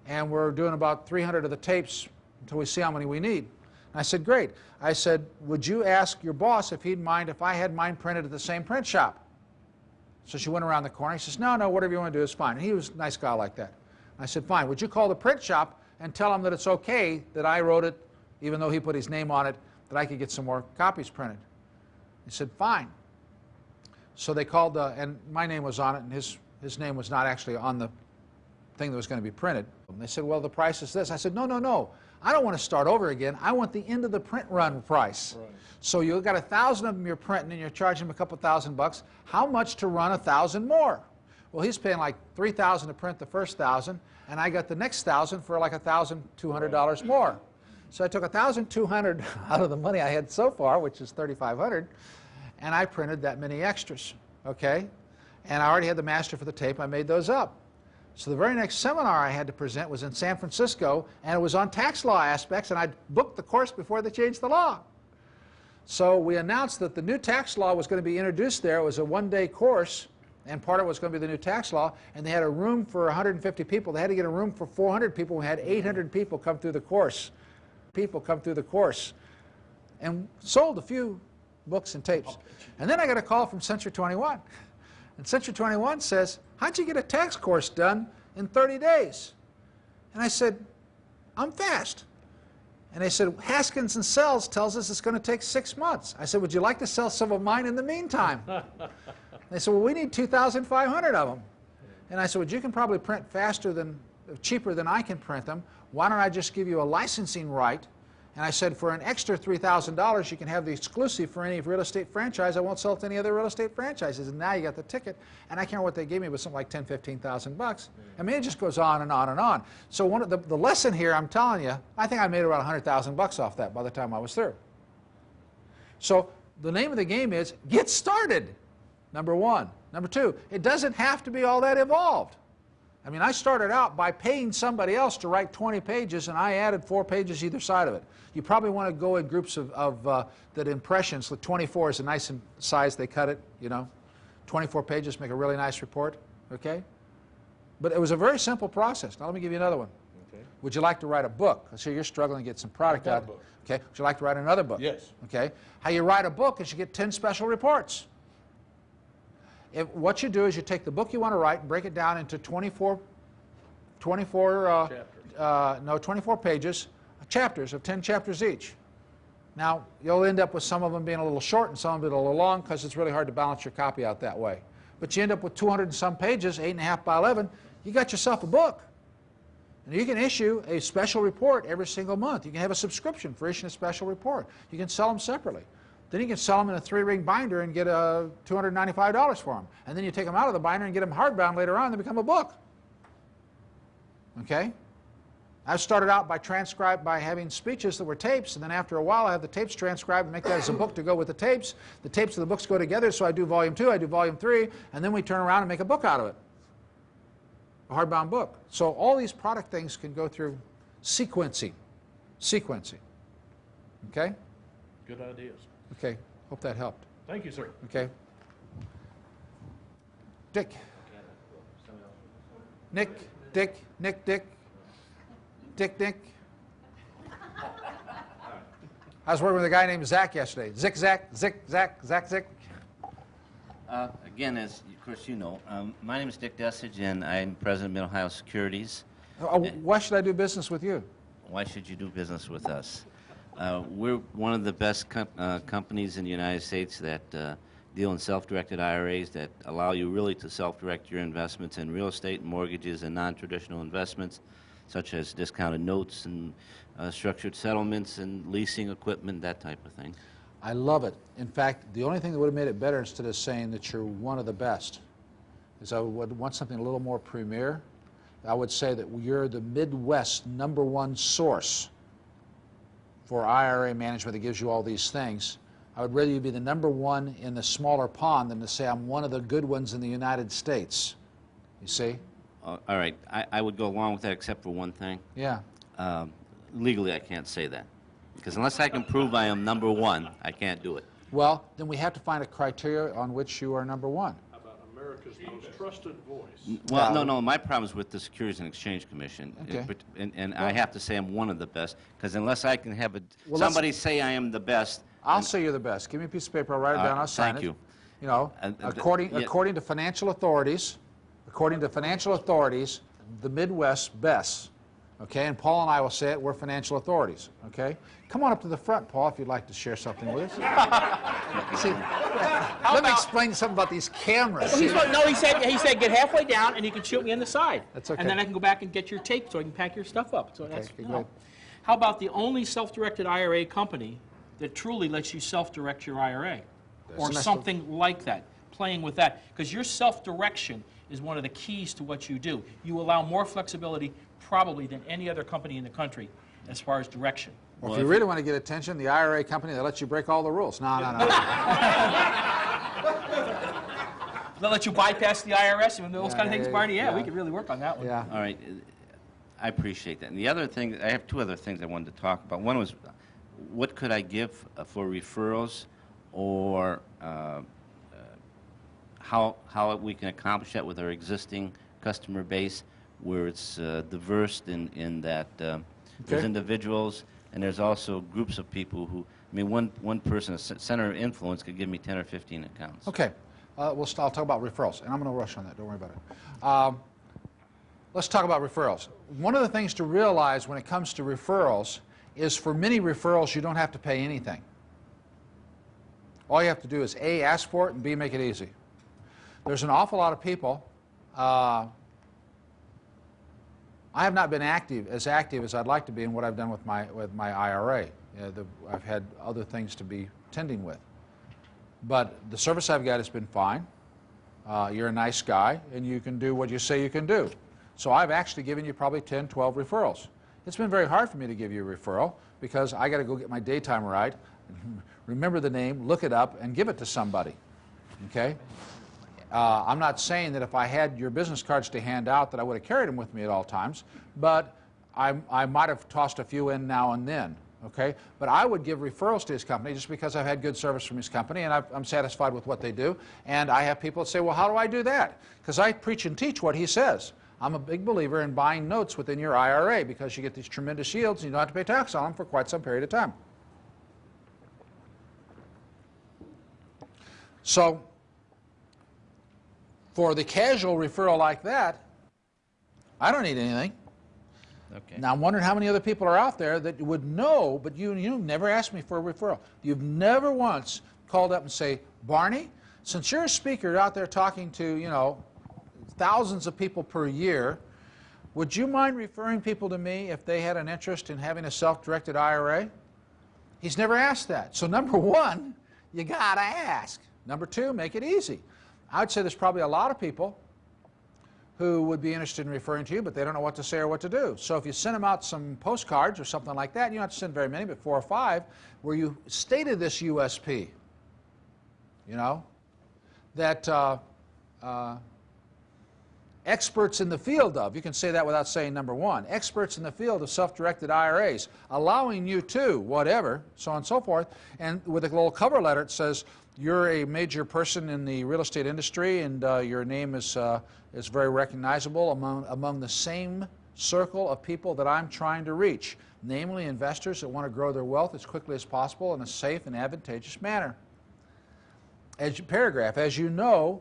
and we're doing about 300 of the tapes until we see how many we need. And I said, great. I said, would you ask your boss if he'd mind if I had mine printed at the same print shop? So she went around the corner. He says, no, whatever you want to do is fine. And he was a nice guy like that. I said, fine. Would you call the print shop and tell them that it's okay that I wrote it, even though he put his name on it, that I could get some more copies printed? He said, fine. So they called, and my name was on it, and his name was not actually on the thing that was going to be printed. And they said, well, the price is this. I said, no. I don't want to start over again. I want the end of the print run price. Right. So you've got 1,000 of them you're printing, and you're charging them a couple $1,000. How much to run 1,000 more? Well, he's paying like $3,000 to print the first 1,000, and I got the next 1,000 for like $1,200 more. So I took $1,200 out of the money I had so far, which is $3,500, and I printed that many extras, okay? And I already had the master for the tape. I made those up. So the very next seminar I had to present was in San Francisco, and it was on tax law aspects, and I booked the course before they changed the law. So we announced that the new tax law was going to be introduced there. It was a one-day course, and part of it was going to be the new tax law, and they had a room for 150 people. They had to get a room for 400 people. We had 800 people come through the course. And sold a few books and tapes. And then I got a call from Century 21. And Century 21 says, how'd you get a tax course done in 30 days? And I said, I'm fast. And they said, Haskins and Sells tells us it's going to take 6 months. I said, would you like to sell some of mine in the meantime? They said, well, we need 2,500 of them. And I said, well, you can probably print cheaper than I can print them. Why don't I just give you a licensing right? And I said, for an extra $3,000, you can have the exclusive for any real estate franchise. I won't sell it to any other real estate franchises. And now you got the ticket. And I can't remember what they gave me, it was something like $10,000, $15,000. I mean, it just goes on and on and on. So one of the lesson here, I'm telling you, I think I made around $100,000 off that by the time I was through. So the name of the game is get started, number one. Number two, it doesn't have to be all that involved. I mean, I started out by paying somebody else to write 20 pages, and I added 4 pages either side of it. You probably want to go in groups of that impressions. The 24 is a nice size. They cut it, you know. 24 pages make a really nice report, okay? But it was a very simple process. Now let me give you another one. Okay. Would you like to write a book? Let's say you're struggling to get some product out. Okay. Would you like to write another book? Yes. Okay. How you write a book is you get 10 special reports. What you do is you take the book you want to write and break it down into 24 pages, chapters of 10 chapters each. Now, you'll end up with some of them being a little short and some of it a little long because it's really hard to balance your copy out that way. But you end up with 200 and some pages, 8.5 by 11, you got yourself a book. And you can issue a special report every single month. You can have a subscription for issuing a special report. You can sell them separately. Then you can sell them in a 3-ring binder and get $295 for them. And then you take them out of the binder and get them hardbound later on and they become a book. Okay? I started out by having speeches that were tapes, and then after a while I have the tapes transcribed and make that as a book to go with the tapes. The tapes and the books go together, so I do volume 2, I do volume 3, and then we turn around and make a book out of it. A hardbound book. So all these product things can go through sequencing. Okay? Good ideas. Okay, hope that helped. Thank you, sir. Okay. Dick. Nick. I was working with a guy named Zach yesterday. Zick. Again, as of course you know, my name is Dick Dessage, and I'm president of Mid-Ohio Securities. Why should I do business with you? Why should you do business with us? We're one of the best companies in the United States that deal in self-directed IRAs that allow you really to self-direct your investments in real estate, mortgages, and non-traditional investments, such as discounted notes and structured settlements and leasing equipment, that type of thing. I love it. In fact, the only thing that would have made it better, instead of saying that you're one of the best, is I would want something a little more premier. I would say that you're the Midwest #1 source for IRA management that gives you all these things. I would rather you be the #1 in the smaller pond than to say I'm one of the good ones in the United States. You see? All right. I would go along with that except for one thing. Yeah. Legally, I can't say that. Because unless I can prove I am #1, I can't do it. Well, then we have to find a criteria on which you are number one. How about America's most trusted voice? Well, Yeah. no, my problem is with the Securities and Exchange Commission. Okay. And I have to say I'm one of the best, because unless I can have Well, let's- somebody say I am the best, I'll say you're the best. Give me a piece of paper, I'll write it down, I'll sign it. thank you. You know, according to financial authorities, the Midwest best. Okay, and Paul and I will say it, we're financial authorities. Okay? Come on up to the front, Paul, if you'd like to share something with us. See, let me explain something about these cameras. Well, he said get halfway down and you can shoot me in the side. That's okay. And then I can go back and get your tape so I can pack your stuff up. So that's okay, no. good. How about the only self-directed IRA company that truly lets you self-direct your IRA? Or That's- something like that, playing with that. Because your self-direction is one of the keys to what you do. You allow more flexibility probably than any other company in the country as far as direction. Well, if you really want to get attention, the IRA company that lets you break all the rules. No. They'll let you bypass the IRS and those kind of things, Barney. Yeah, yeah. we could really work on that one. Yeah. All right, I appreciate that. And the other thing, I have two other things I wanted to talk about. One was, what could I give for referrals, or how we can accomplish that with our existing customer base, where it's diverse in that there's individuals and there's also groups of people who, I mean, one person, a center of influence, could give me 10 or 15 accounts. Okay. I'll talk about referrals, and I'm going to rush on that. Don't worry about it. Let's talk about referrals. One of the things to realize when it comes to referrals is for many referrals, you don't have to pay anything. All you have to do is A, ask for it, and B, make it easy. There's an awful lot of people. I have not been as active as I'd like to be in what I've done with my IRA. I've had other things to be tending with. But the service I've got has been fine. You're a nice guy, and you can do what you say you can do. So I've actually given you probably 10, 12 referrals. It's been very hard for me to give you a referral because I got to go get my daytime right, remember the name, look it up, and give it to somebody. Okay? I'm not saying that if I had your business cards to hand out that I would have carried them with me at all times, but I might have tossed a few in now and then. Okay? But I would give referrals to his company just because I've had good service from his company and I'm satisfied with what they do. And I have people that say, well, how do I do that? Because I preach and teach what he says. I'm a big believer in buying notes within your IRA because you get these tremendous yields and you don't have to pay tax on them for quite some period of time. So, for the casual referral like that, I don't need anything. Okay. Now, I'm wondering how many other people are out there that would know, but you've never asked me for a referral. You've never once called up and say, Barney, since you're a speaker out there talking to, you know, thousands of people per year, would you mind referring people to me if they had an interest in having a self-directed IRA? He's never asked that. So number one, you got to ask. Number two, make it easy. I would say there's probably a lot of people who would be interested in referring to you, but they don't know what to say or what to do. So if you send them out some postcards or something like that, you don't have to send very many, but 4 or 5, where you stated this USP, you know, that experts in the field of, you can say that without saying number one, experts in the field of self-directed IRAs, allowing you to, whatever, so on and so forth, and with a little cover letter it says, you're a major person in the real estate industry and your name is very recognizable among the same circle of people that I'm trying to reach, namely investors that want to grow their wealth as quickly as possible in a safe and advantageous manner. Paragraph, as you know,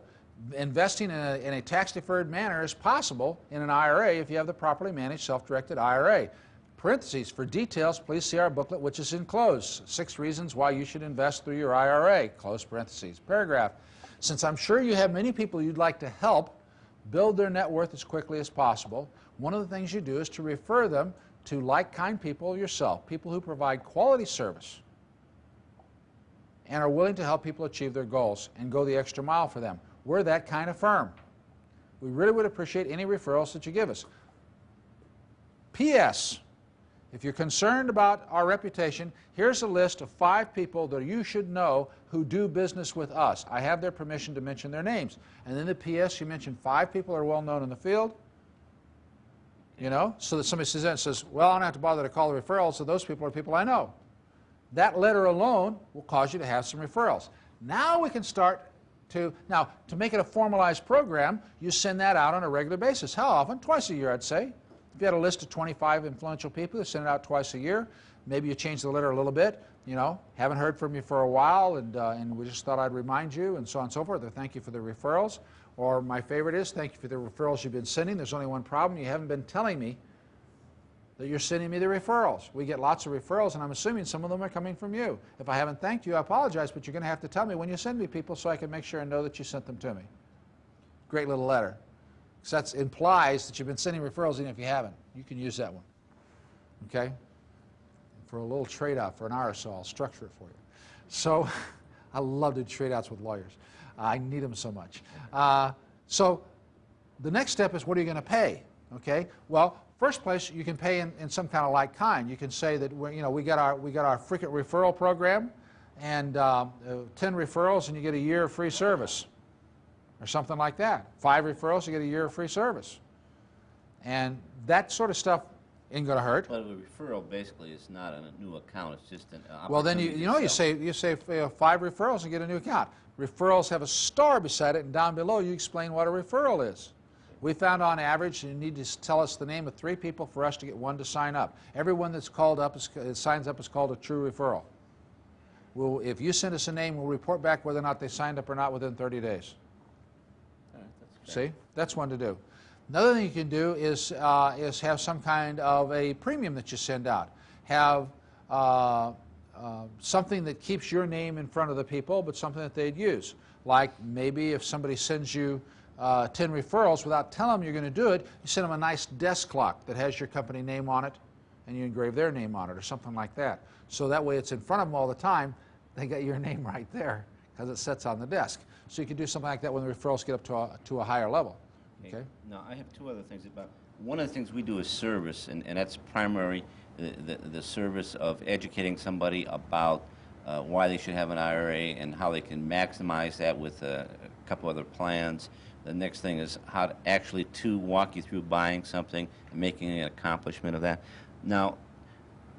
investing in a tax-deferred manner is possible in an IRA if you have the properly managed self-directed IRA. Parentheses, for details, please see our booklet, which is enclosed. 6 reasons why you should invest through your IRA, close parentheses. Paragraph, since I'm sure you have many people you'd like to help build their net worth as quickly as possible, one of the things you do is to refer them to like-kind people yourself, people who provide quality service and are willing to help people achieve their goals and go the extra mile for them. We're that kind of firm. We really would appreciate any referrals that you give us. P.S. If you're concerned about our reputation, here's a list of 5 people that you should know who do business with us. I have their permission to mention their names. And then the P.S. you mention 5 people who are well known in the field, you know, so that somebody says that and says, well, I don't have to bother to call the referrals, so those people are people I know. That letter alone will cause you to have some referrals. Now we can start to make it a formalized program, you send that out on a regular basis. How often? Twice a year, I'd say. If you had a list of 25 influential people, you send it out twice a year. Maybe you change the letter a little bit. You know, haven't heard from you for a while, and we just thought I'd remind you, and so on and so forth. Or thank you for the referrals. Or my favorite is, thank you for the referrals you've been sending. There's only one problem. You haven't been telling me that you're sending me the referrals. We get lots of referrals, and I'm assuming some of them are coming from you. If I haven't thanked you, I apologize, but you're going to have to tell me when you send me people so I can make sure and know that you sent them to me. Great little letter. Because that implies that you've been sending referrals even if you haven't. You can use that one. Okay? For a little trade-out for an hour or so, I'll structure it for you. So, I love to do trade-outs with lawyers. I need them so much. So, the next step is, what are you going to pay? Okay? Well, first place, you can pay in some kind of like kind. You can say that we got our frequent referral program, and 10 referrals and you get a year of free service, or something like that. 5 referrals, you get a year of free service, and that sort of stuff ain't going to hurt. But a referral basically is not a new account; it's just an opportunity. Well, then you say 5 referrals and get a new account. Referrals have a star beside it, and down below you explain what a referral is. We found on average you need to tell us the name of 3 people for us to get 1 to sign up. Everyone that's called up, signs up, is called a true referral. If you send us a name, we'll report back whether or not they signed up or not within 30 days. All right, that's fair. See? That's one to do. Another thing you can do is have some kind of a premium that you send out. Have something that keeps your name in front of the people, but something that they'd use. Like maybe if somebody sends you 10 referrals without telling them you're going to do it, you send them a nice desk clock that has your company name on it, and you engrave their name on it, or something like that. So that way it's in front of them all the time. They got your name right there because it sits on the desk. So you can do something like that when the referrals get up to a higher level. Okay. Now, I have 2 other things about. One of the things we do is service, and that's primary, the service of educating somebody about why they should have an IRA and how they can maximize that with a couple other plans. The next thing is how to actually walk you through buying something and making an accomplishment of that. Now,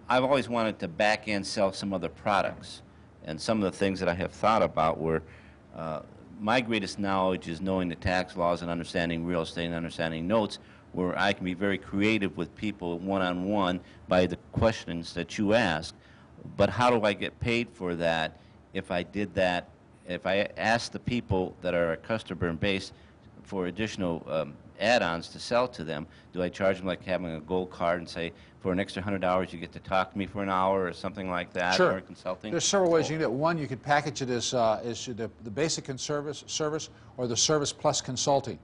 I've always wanted to back-end sell some other products, and some of the things that I have thought about were my greatest knowledge is knowing the tax laws and understanding real estate and understanding notes, where I can be very creative with people one-on-one by the questions that you ask. But how do I get paid for that if I did that? If I ask the people that are a customer base for additional add-ons to sell to them, do I charge them like having a gold card and say, for an extra $100 you get to talk to me for an hour or something like that? Sure. Or consulting? There's several ways you can do it. One, you could package it as the basic service or the service plus consulting.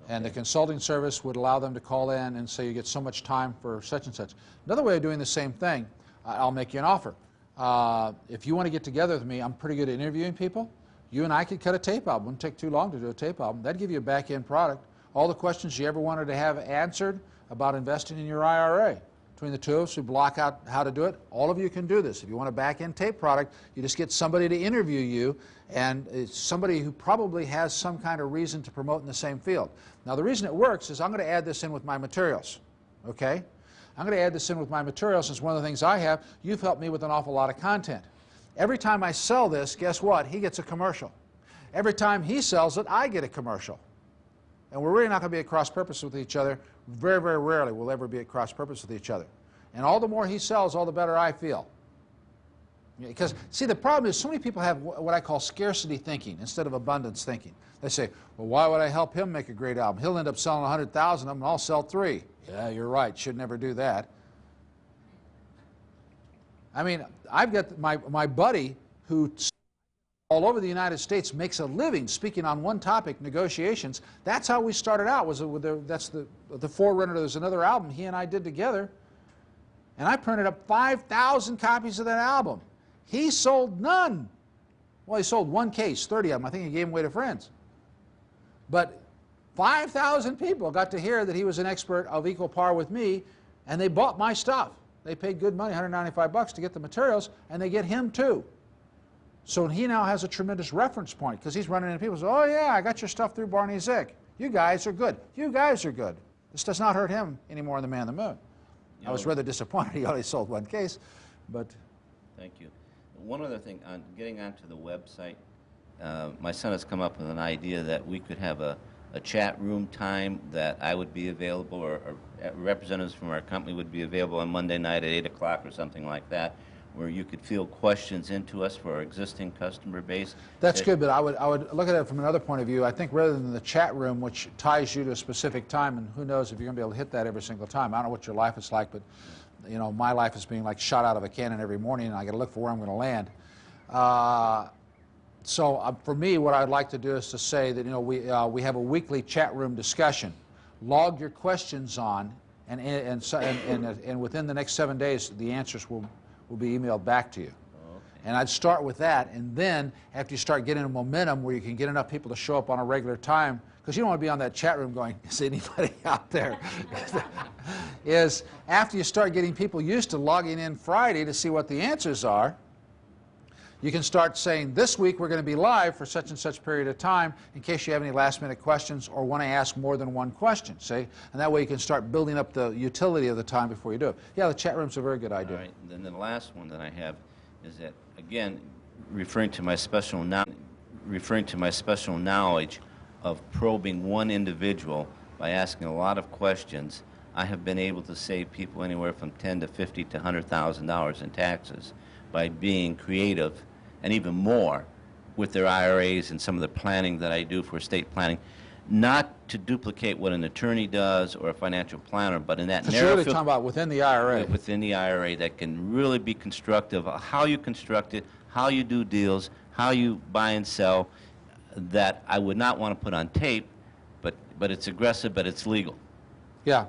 Okay. And the consulting service would allow them to call in and say you get so much time for such and such. Another way of doing the same thing, I'll make you an offer. If you want to get together with me, I'm pretty good at interviewing people. You and I could cut a tape album. It wouldn't take too long to do a tape album. That'd give you a back-end product. All the questions you ever wanted to have answered about investing in your IRA. Between the 2 of us, we block out how to do it. All of you can do this. If you want a back-end tape product, you just get somebody to interview you, and it's somebody who probably has some kind of reason to promote in the same field. Now, the reason it works is I'm going to add this in with my materials, okay? I'm going to add this in with my materials since one of the things I have, you've helped me with an awful lot of content. Every time I sell this, guess what? He gets a commercial. Every time he sells it, I get a commercial. And we're really not going to be at cross-purpose with each other. Very, very rarely will ever be at cross-purpose with each other. And all the more he sells, all the better I feel. Because, see, the problem is so many people have what I call scarcity thinking instead of abundance thinking. They say, well, why would I help him make a great album? He'll end up selling 100,000 of them, and I'll sell 3. Yeah, you're right. Should never do that. I mean, I've got my buddy who all over the United States makes a living speaking on one topic, negotiations. That's how we started out. That's the forerunner. There's another album he and I did together, and I printed up 5,000 copies of that album. He sold none. Well, he sold 1 case, 30 of them. I think he gave them away to friends. But 5,000 people got to hear that he was an expert of equal par with me, and they bought my stuff. They paid good money, $195 to get the materials, and they get him too. So he now has a tremendous reference point because he's running into people who say, oh yeah, I got your stuff through Barney Zick. You guys are good. You guys are good. This does not hurt him any more than the Man in the Moon. I was rather disappointed he only sold 1 case, but Thank you. One other thing, on getting onto the website, my son has come up with an idea that we could have a chat room time that I would be available, or representatives from our company would be available on Monday night at 8 o'clock or something like that, where you could field questions into us for our existing customer base. That's good, but I would look at it from another point of view. I think rather than the chat room, which ties you to a specific time, and who knows if you're going to be able to hit that every single time. I don't know what your life is like, but you know, my life is being like shot out of a cannon every morning, and I got to look for where I'm going to land. So for me, what I'd like to do is to say that, you know, we have a weekly chat room discussion. Log your questions on, and within the next 7 days, the answers will be emailed back to you. And I'd start with that, and then after you start getting a momentum where you can get enough people to show up on a regular time, because you don't want to be on that chat room going, is anybody out there? Is after you start getting people used to logging in Friday to see what the answers are, you can start saying, this week we're going to be live for such and such period of time in case you have any last minute questions or want to ask more than one question, see? And that way you can start building up the utility of the time before you do it. Yeah, the chat room's a very good idea. All right, and then the last one that I have is that, again, referring to my special knowledge of probing one individual by asking a lot of questions, I have been able to save people anywhere from $10,000 to $50,000 to $100,000 in taxes by being creative, and even more with their IRAs and some of the planning that I do for estate planning, not to duplicate what an attorney does or a financial planner, but in that Because narrow you're really field, talking about within the IRA. within the IRA, that can really be constructive, how you construct it, how you do deals, how you buy and sell, that I would not want to put on tape, but it's aggressive, but it's legal. Yeah,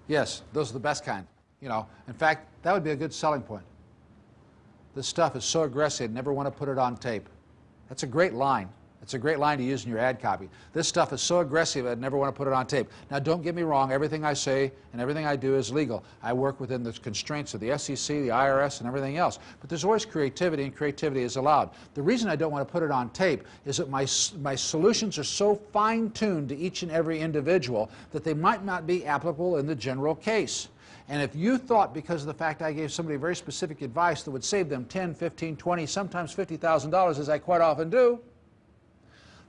yes, those are the best kind. You know, in fact, that would be a good selling point. This stuff is so aggressive, never want to put it on tape. That's a great line. It's a great line to use in your ad copy. This stuff is so aggressive, I'd never want to put it on tape. Now, don't get me wrong. Everything I say and everything I do is legal. I work within the constraints of the SEC, the IRS, and everything else. But there's always creativity, and creativity is allowed. The reason I don't want to put it on tape is that my solutions are so fine-tuned to each and every individual that they might not be applicable in the general case. And if you thought, because of the fact I gave somebody very specific advice that would save them $10, $15, $20, sometimes $50,000, as I quite often do,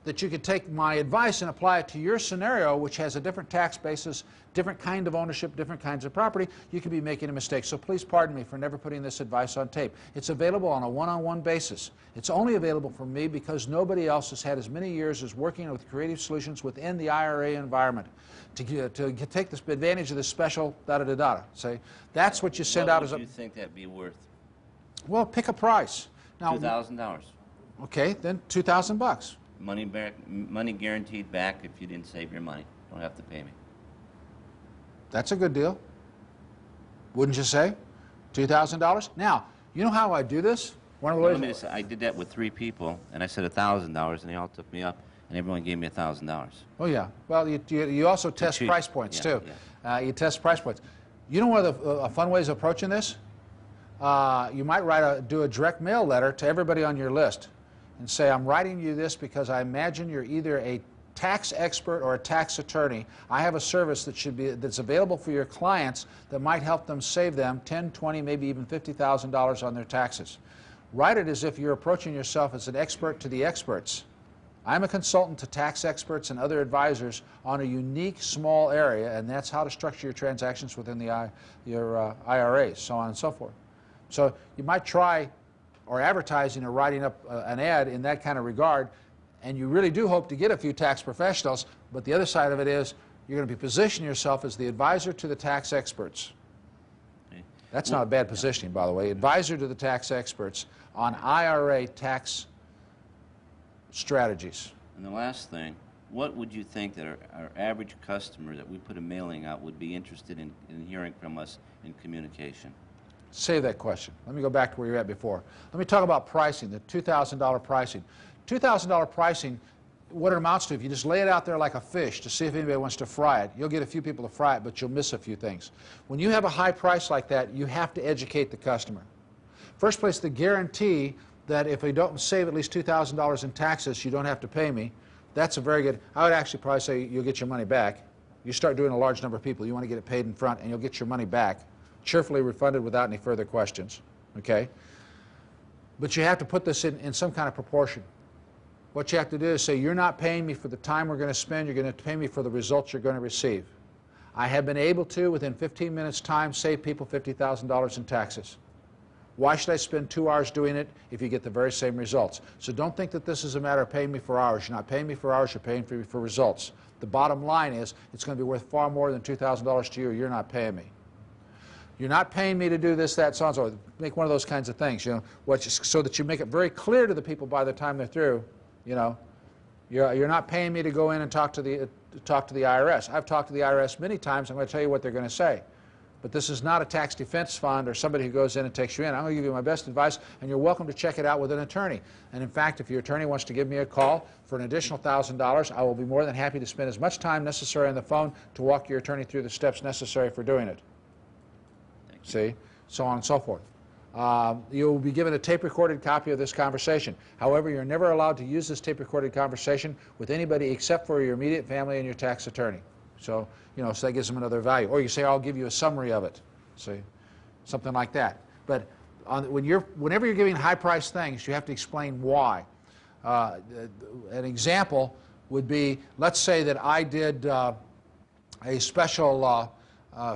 that you could take my advice and apply it to your scenario, which has a different tax basis, different kind of ownership, different kinds of property, you could be making a mistake. So please pardon me for never putting this advice on tape. It's available on a one-on-one basis. It's only available from me because nobody else has had as many years as working with creative solutions within the IRA environment to take this advantage of this special da-da-da-da. Say, that's what you send out as a... What would you think that'd be worth? Well, pick a price. Now, $2,000. okay, then $2,000. Money back, money guaranteed back if you didn't save your money. Don't have to pay me. That's a good deal. Wouldn't you say? $2,000. Now, you know how I do this? One of the Well, ways. let me just say, I did that with 3 people, and I said $1,000, and they all took me up, and everyone gave me $1,000. Oh yeah. Well, you also test cheap. price points Yeah, too. You test price points. You know one of the fun ways of approaching this? You might do a direct mail letter to everybody on your list, and say, I'm writing you this because I imagine you're either a tax expert or a tax attorney. I have a service that's available for your clients that might help them save them $10, $20, maybe even $50,000 on their taxes. Write it as if you're approaching yourself as an expert to the experts. I'm a consultant to tax experts and other advisors on a unique small area, and that's how to structure your transactions within your IRAs, so on and so forth. So you might try or advertising or writing up an ad in that kind of regard, and you really do hope to get a few tax professionals, but the other side of it is you're going to be positioning yourself as the advisor to the tax experts. Okay. That's not a bad positioning, by the way. Advisor to the tax experts on IRA tax strategies. And the last thing, what would you think that our average customer that we put a mailing out would be interested in hearing from us in communication? Save that question. Let me go back to where you're at before. Let me talk about pricing, the $2,000 pricing. $2,000 pricing, what it amounts to, if you just lay it out there like a fish to see if anybody wants to fry it, you'll get a few people to fry it, but you'll miss a few things. When you have a high price like that, you have to educate the customer. First place, the guarantee that if we don't save at least $2,000 in taxes, you don't have to pay me. That's a very good, I would actually probably say you'll get your money back. You start doing a large number of people, you want to get it paid in front, and you'll get your money back, cheerfully refunded without any further questions, okay? But you have to put this in some kind of proportion. What you have to do is say, you're not paying me for the time we're going to spend, you're going to pay me for the results you're going to receive. I have been able to, within 15 minutes' time, save people $50,000 in taxes. Why should I spend 2 hours doing it if you get the very same results? So don't think that this is a matter of paying me for hours. You're not paying me for hours, you're paying me for results. The bottom line is, it's going to be worth far more than $2,000 to you. You're not paying me. You're not paying me to do this, that, so on, so make one of those kinds of things, you know, so that you make it very clear to the people by the time they're through, you know, you're not paying me to go in and talk to the IRS. I've talked to the IRS many times. I'm going to tell you what they're going to say. But this is not a tax defense fund or somebody who goes in and takes you in. I'm going to give you my best advice, and you're welcome to check it out with an attorney. And in fact, if your attorney wants to give me a call for an additional $1,000, I will be more than happy to spend as much time necessary on the phone to walk your attorney through the steps necessary for doing it. See? So on and so forth. You will be given a tape-recorded copy of this conversation. However, you're never allowed to use this tape-recorded conversation with anybody except for your immediate family and your tax attorney. So, you know, so that gives them another value. Or you say, I'll give you a summary of it. See? Something like that. But whenever you're giving high-priced things, you have to explain why. An example would be, let's say that I did a special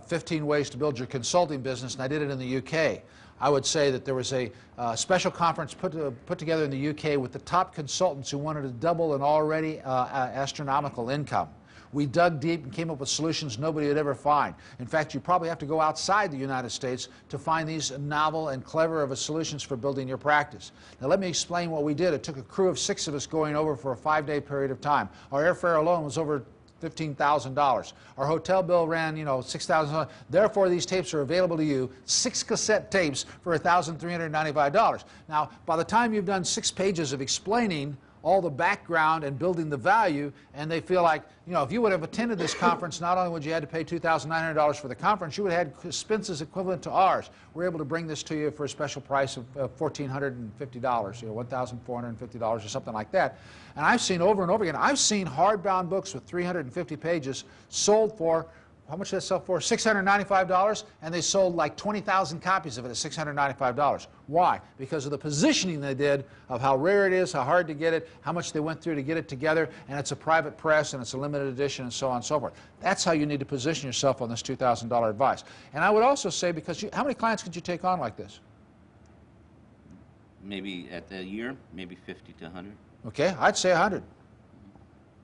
15 ways to build your consulting business, and I did it in the UK. I would say that there was a special conference put together in the UK with the top consultants who wanted to double an already astronomical income. We dug deep and came up with solutions nobody would ever find. In fact, you probably have to go outside the United States to find these novel and clever of solutions for building your practice. Now let me explain what we did. It took a crew of 6 of us going over for a 5-day period of time. Our airfare alone was over $15,000. Our hotel bill ran, you know, $6,000. Therefore, these tapes are available to you, 6 cassette tapes for $1,395. Now, by the time you've done 6 pages of explaining all the background and building the value, and they feel like, you know, if you would have attended this conference, not only would you have had to pay $2,900 for the conference, you would have had expenses equivalent to ours. We're able to bring this to you for a special price of $1,450, you know, $1,450 or something like that. And I've seen over and over again, I've seen hardbound books with 350 pages sold for, how much did that sell for? $695, and they sold like 20,000 copies of it at $695. Why? Because of the positioning they did of how rare it is, how hard to get it, how much they went through to get it together, and it's a private press, and it's a limited edition, and so on and so forth. That's how you need to position yourself on this $2,000 advice. And I would also say, because how many clients could you take on like this? Maybe at the year, maybe 50 to 100. Okay, I'd say 100.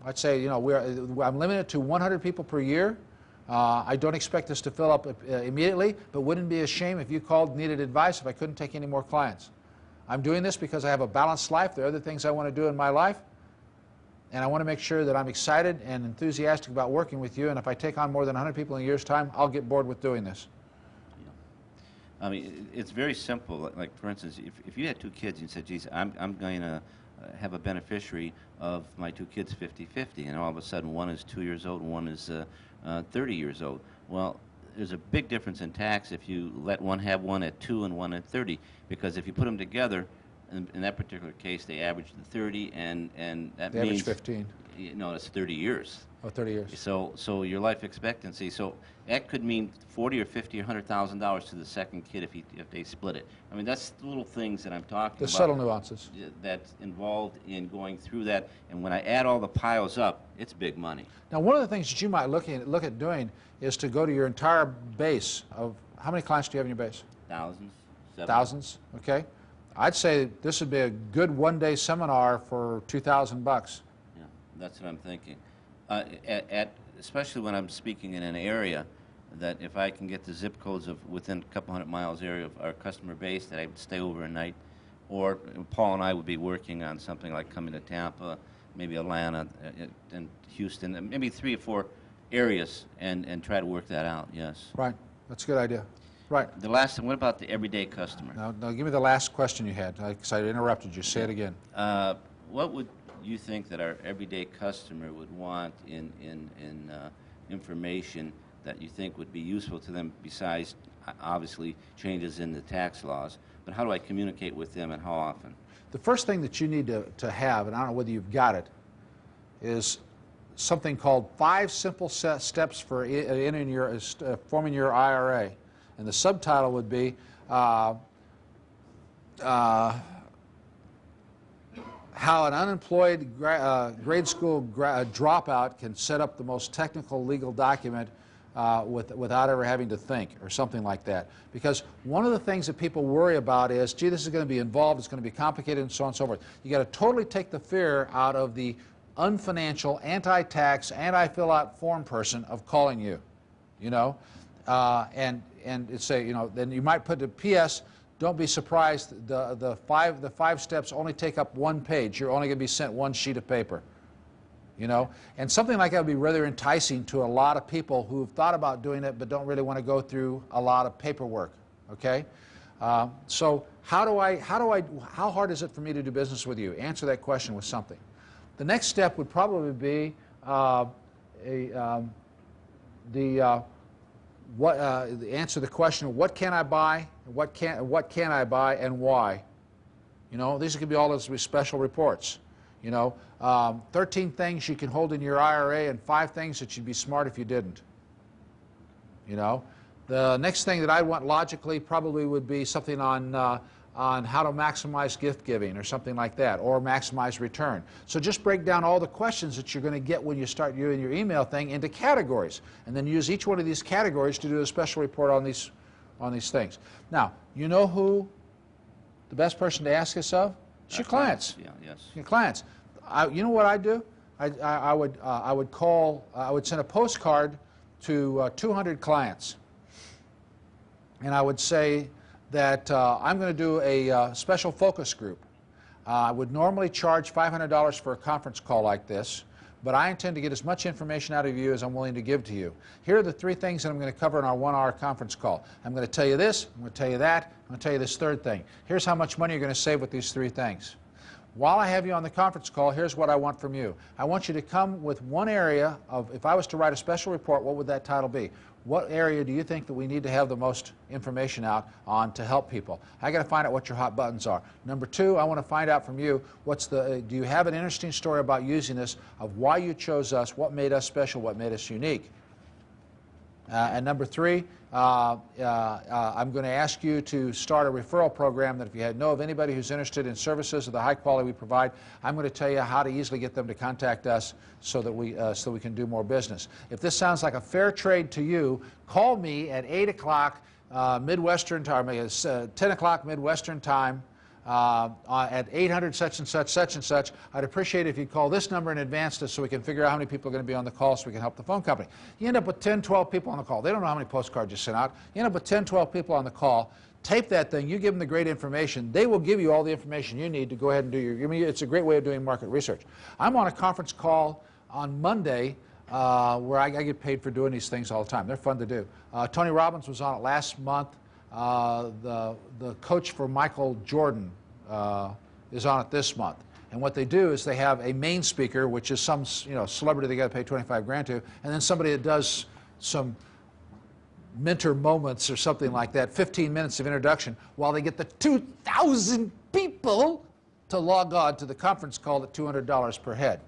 I'd say, you know, I'm limited to 100 people per year. I don't expect this to fill up immediately, but wouldn't it be a shame if you called and needed advice if I couldn't take any more clients? I'm doing this because I have a balanced life. There are other things I want to do in my life, and I want to make sure that I'm excited and enthusiastic about working with you, and if I take on more than 100 people in a year's time, I'll get bored with doing this. Yeah. I mean, it's very simple. Like, for instance, if you had 2 kids and you said, geez, I'm going to have a beneficiary of my 2 kids 50-50, and all of a sudden one is 2 years old and one is 30 years old. Well, there's a big difference in tax if you let one have one at 2 and one at 30, because if you put them together, in that particular case, they average the 30, and that they means... average 15. No, it's 30 years. Oh, 30 years. So your life expectancy, so that could mean $40 or $50 or $100,000 to the second kid if they split it. I mean, that's the little things that I'm talking about. The subtle nuances. That's involved in going through that, and when I add all the piles up, it's big money. Now, one of the things that you might look at doing is to go to your entire base of, how many clients do you have in your base? Thousands. Thousands, okay. I'd say this would be a good one-day seminar for $2,000. Yeah, that's what I'm thinking. Especially when I'm speaking in an area that if I can get the zip codes of within a couple 100 miles area of our customer base, that I would stay overnight, or Paul and I would be working on something like coming to Tampa, maybe Atlanta, and Houston, maybe 3 or 4 areas, and try to work that out. Yes. Right. That's a good idea. Right. The last thing. What about the everyday customer? Now give me the last question you had. Because I interrupted you. Say it again. What would you think that our everyday customer would want in information that you think would be useful to them, besides obviously changes in the tax laws? But how do I communicate with them, and how often? The first thing that you need to have, and I don't know whether you've got it, is something called 5 simple steps for forming your IRA. And the subtitle would be how an unemployed grade school dropout can set up the most technical legal document without ever having to think, or something like that. Because one of the things that people worry about is, gee, this is going to be involved, it's going to be complicated, and so on and so forth. You got to totally take the fear out of the unfinancial, anti-tax, anti-fill-out form person of calling you, you know, and say, you know, then you might put the P.S. Don't be surprised. The five steps only take up 1 page. You're only going to be sent 1 sheet of paper. You know, and something like that would be rather enticing to a lot of people who've thought about doing it but don't really want to go through a lot of paperwork. Okay, so how hard is it for me to do business with you? Answer that question with something. The next step would probably be answer the question: what can I buy? What can I buy and why? You know, these could be all those special reports. You know, 13 things you can hold in your IRA and 5 things that you'd be smart if you didn't. You know, the next thing that I want logically probably would be something on how to maximize gift giving or something like that, or maximize return. So just break down all the questions that you're going to get when you start doing your email thing into categories, and then use each one of these categories to do a special report on these things. Now, you know who the best person to ask this of? It's your clients. Yeah, yes. Your clients. You know what I do? I would send a postcard to 200 clients, and I would say that I'm going to do a special focus group. I would normally charge $500 for a conference call like this, but I intend to get as much information out of you as I'm willing to give to you. Here are the 3 things that I'm going to cover in our 1-hour conference call. I'm going to tell you this, I'm going to tell you that, I'm going to tell you this 3rd thing. Here's how much money you're going to save with these 3 things. While I have you on the conference call, here's what I want from you. I want you to come with one area of, if I was to write a special report, what would that title be? What area do you think that we need to have the most information out on to help people? I got to find out what your hot buttons are. Number 2, I want to find out from you, do you have an interesting story about using this, of why you chose us, what made us special, what made us unique? And number 3, I'm going to ask you to start a referral program that if you know of anybody who's interested in services of the high quality we provide, I'm going to tell you how to easily get them to contact us so that we can do more business. If this sounds like a fair trade to you, call me at 8 o'clock Midwestern time, 10 o'clock Midwestern time, at 800 such and such. I'd appreciate it if you'd call this number in advance so we can figure out how many people are going to be on the call so we can help the phone company. You end up with 10, 12 people on the call. They don't know how many postcards you sent out. You end up with 10, 12 people on the call. Tape that thing. You give them the great information. They will give you all the information you need to go ahead and do it's a great way of doing market research. I'm on a conference call on Monday where I get paid for doing these things all the time. They're fun to do. Tony Robbins was on it last month. The coach for Michael Jordan is on it this month. And what they do is they have a main speaker, which is some celebrity they got to pay 25 grand to, and then somebody that does some mentor moments or something like that, 15 minutes of introduction, while they get the 2,000 people to log on to the conference call at $200 per head.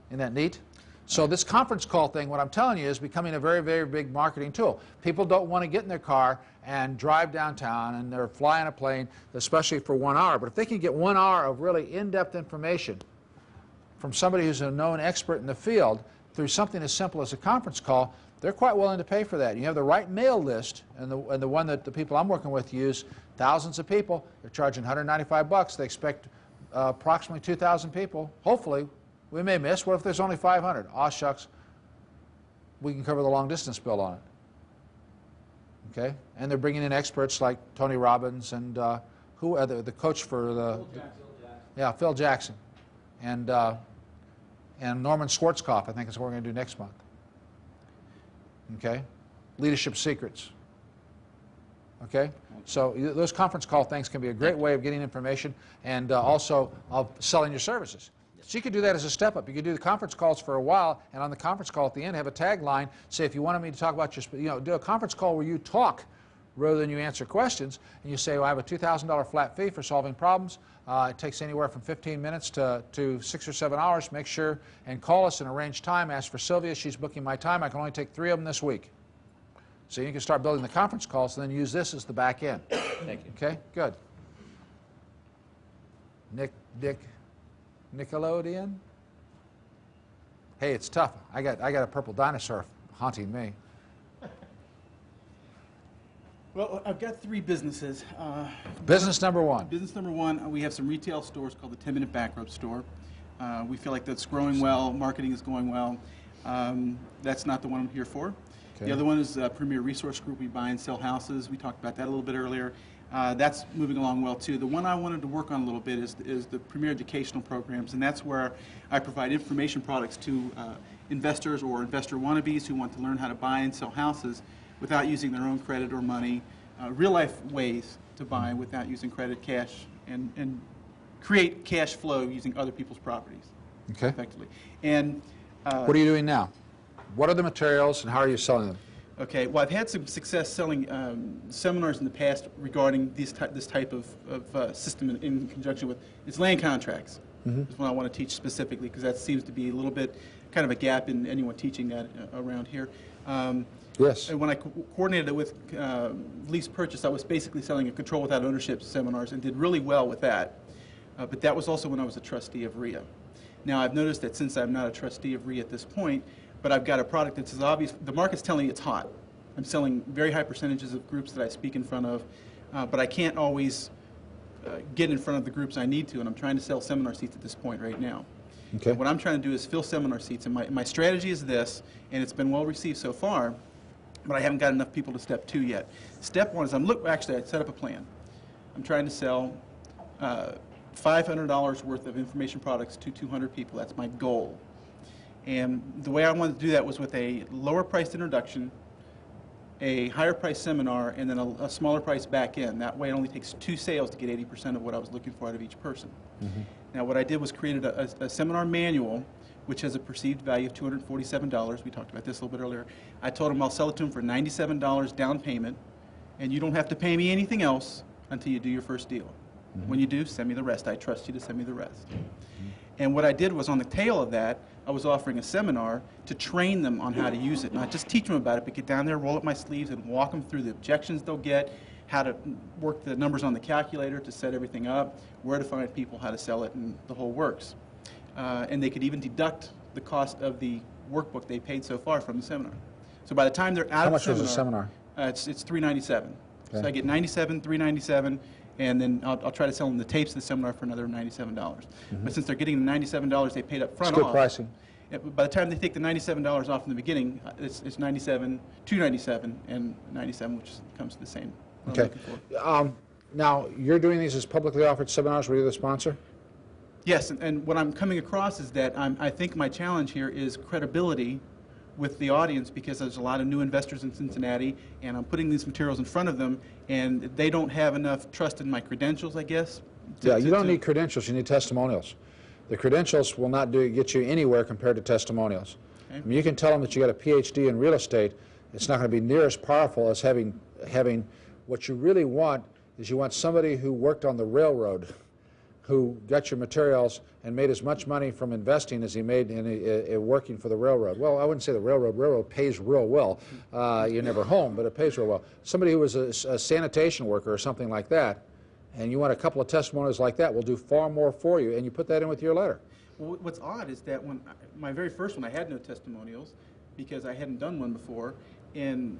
Isn't that neat? So this conference call thing, what I'm telling you, is becoming a very, very big marketing tool. People don't want to get in their car and drive downtown, and they're flying a plane, especially for 1 hour. But if they can get 1 hour of really in-depth information from somebody who's a known expert in the field through something as simple as a conference call, they're quite willing to pay for that. You have the right mail list, and the one that the people I'm working with use, thousands of people. They're charging $195. They expect approximately 2,000 people, hopefully. We may miss. What if there's only 500? Aw, shucks. We can cover the long-distance bill on it. Okay? And they're bringing in experts like Tony Robbins and the coach for the... Phil Jackson. And Norman Schwarzkopf, I think is what we're going to do next month. Okay? Leadership Secrets. Okay? So those conference call things can be a great way of getting information and also of selling your services. So you could do that as a step up. You could do the conference calls for a while, and on the conference call at the end have a tagline. Say, if you wanted me to talk about your, do a conference call where you talk rather than you answer questions, and you say, well, I have a $2,000 flat fee for solving problems. It takes anywhere from 15 minutes to 6 or 7 hours. Make sure and call us and arrange time. Ask for Sylvia. She's booking my time. I can only take 3 of them this week. So you can start building the conference calls and then use this as the back end. Thank you. Okay, good. Nickelodeon? Hey, it's tough. I got a purple dinosaur haunting me. Well, I've got 3 businesses. Business number 1. Business number 1, we have some retail stores called the 10-Minute Back Rub Store. We feel like that's growing well, marketing is going well. That's not the one I'm here for. Okay. The other one is Premier Resource Group. We buy and sell houses. We talked about that a little bit earlier. That's moving along well too. The one I wanted to work on a little bit is the Premier Educational Programs, and that's where I provide information products to investors or investor wannabes who want to learn how to buy and sell houses without using their own credit or money, real-life ways to buy without using credit, cash, and create cash flow using other people's properties Okay. effectively. And What are you doing now? What are the materials and how are you selling them? okay, well, I've had some success selling seminars in the past regarding this type of system in conjunction with it's land contracts. Is what I want to teach specifically because that seems to be a little bit kind of a gap in anyone teaching that around here. Yes. And when I coordinated it with lease purchase, I was basically selling a control without ownership seminars and did really well with that. But that was also when I was a trustee of RIA. Now I've noticed that since I'm not a trustee of RIA at this point, but I've got a product that's as obvious, the market's telling me it's hot. I'm selling very high percentages of groups that I speak in front of, but I can't always get in front of the groups I need to, and I'm trying to sell seminar seats at this point right now. Okay. What I'm trying to do is fill seminar seats, and my strategy is this, and it's been well received so far, but I haven't got enough people to step 2 yet. Step 1 is actually I set up a plan. I'm trying to sell $500 worth of information products to 200 people. That's my goal. And the way I wanted to do that was with a lower priced introduction, a higher priced seminar, and then a smaller price back end. That way it only takes 2 sales to get 80% of what I was looking for out of each person. Now what I did was created a seminar manual which has a perceived value of $247. We talked about this a little bit earlier. I told them I'll sell it to them for $97 down payment, and you don't have to pay me anything else until you do your first deal. When you do, send me the rest. I trust you to send me the rest. And what I did was on the tail of that, I was offering a seminar to train them on how to use it. Not just teach them about it, but get down there, roll up my sleeves, and walk them through the objections they'll get, how to work the numbers on the calculator to set everything up, where to find people, how to sell it, and the whole works. And they could even deduct the cost of the workbook they paid so far from the seminar. So by the time they're out How of much the was the seminar? it's $397. Okay. So I get $97, $397, and then I'll try to sell them the tapes of the seminar for another $97. But since they're getting the $97 they paid up front It's good off, pricing. by the time they take the $97 off in the beginning, it's $97, $297, and $97, which comes to the same. what I'm Okay. looking for. Now, you're doing these as publicly offered seminars. Were you the sponsor? Yes, and what I'm coming across is that I think my challenge here is credibility with the audience because there's a lot of new investors in Cincinnati, and I'm putting these materials in front of them, and they don't have enough trust in my credentials, I guess. You don't need credentials. You need testimonials. The credentials will not get you anywhere compared to testimonials. Okay. I mean, you can tell them that you got a PhD in real estate. It's not going to be near as powerful as having what you really want is you want somebody who worked on the railroad, who got your materials and made as much money from investing as he made in working for the railroad. Well, I wouldn't say the railroad pays real well. You're never home, but it pays real well. Somebody who was a sanitation worker or something like that, and you want a couple of testimonials like that, will do far more for you, and you put that in with your letter. Well, what's odd is that when my very first one, I had no testimonials because I hadn't done one before, and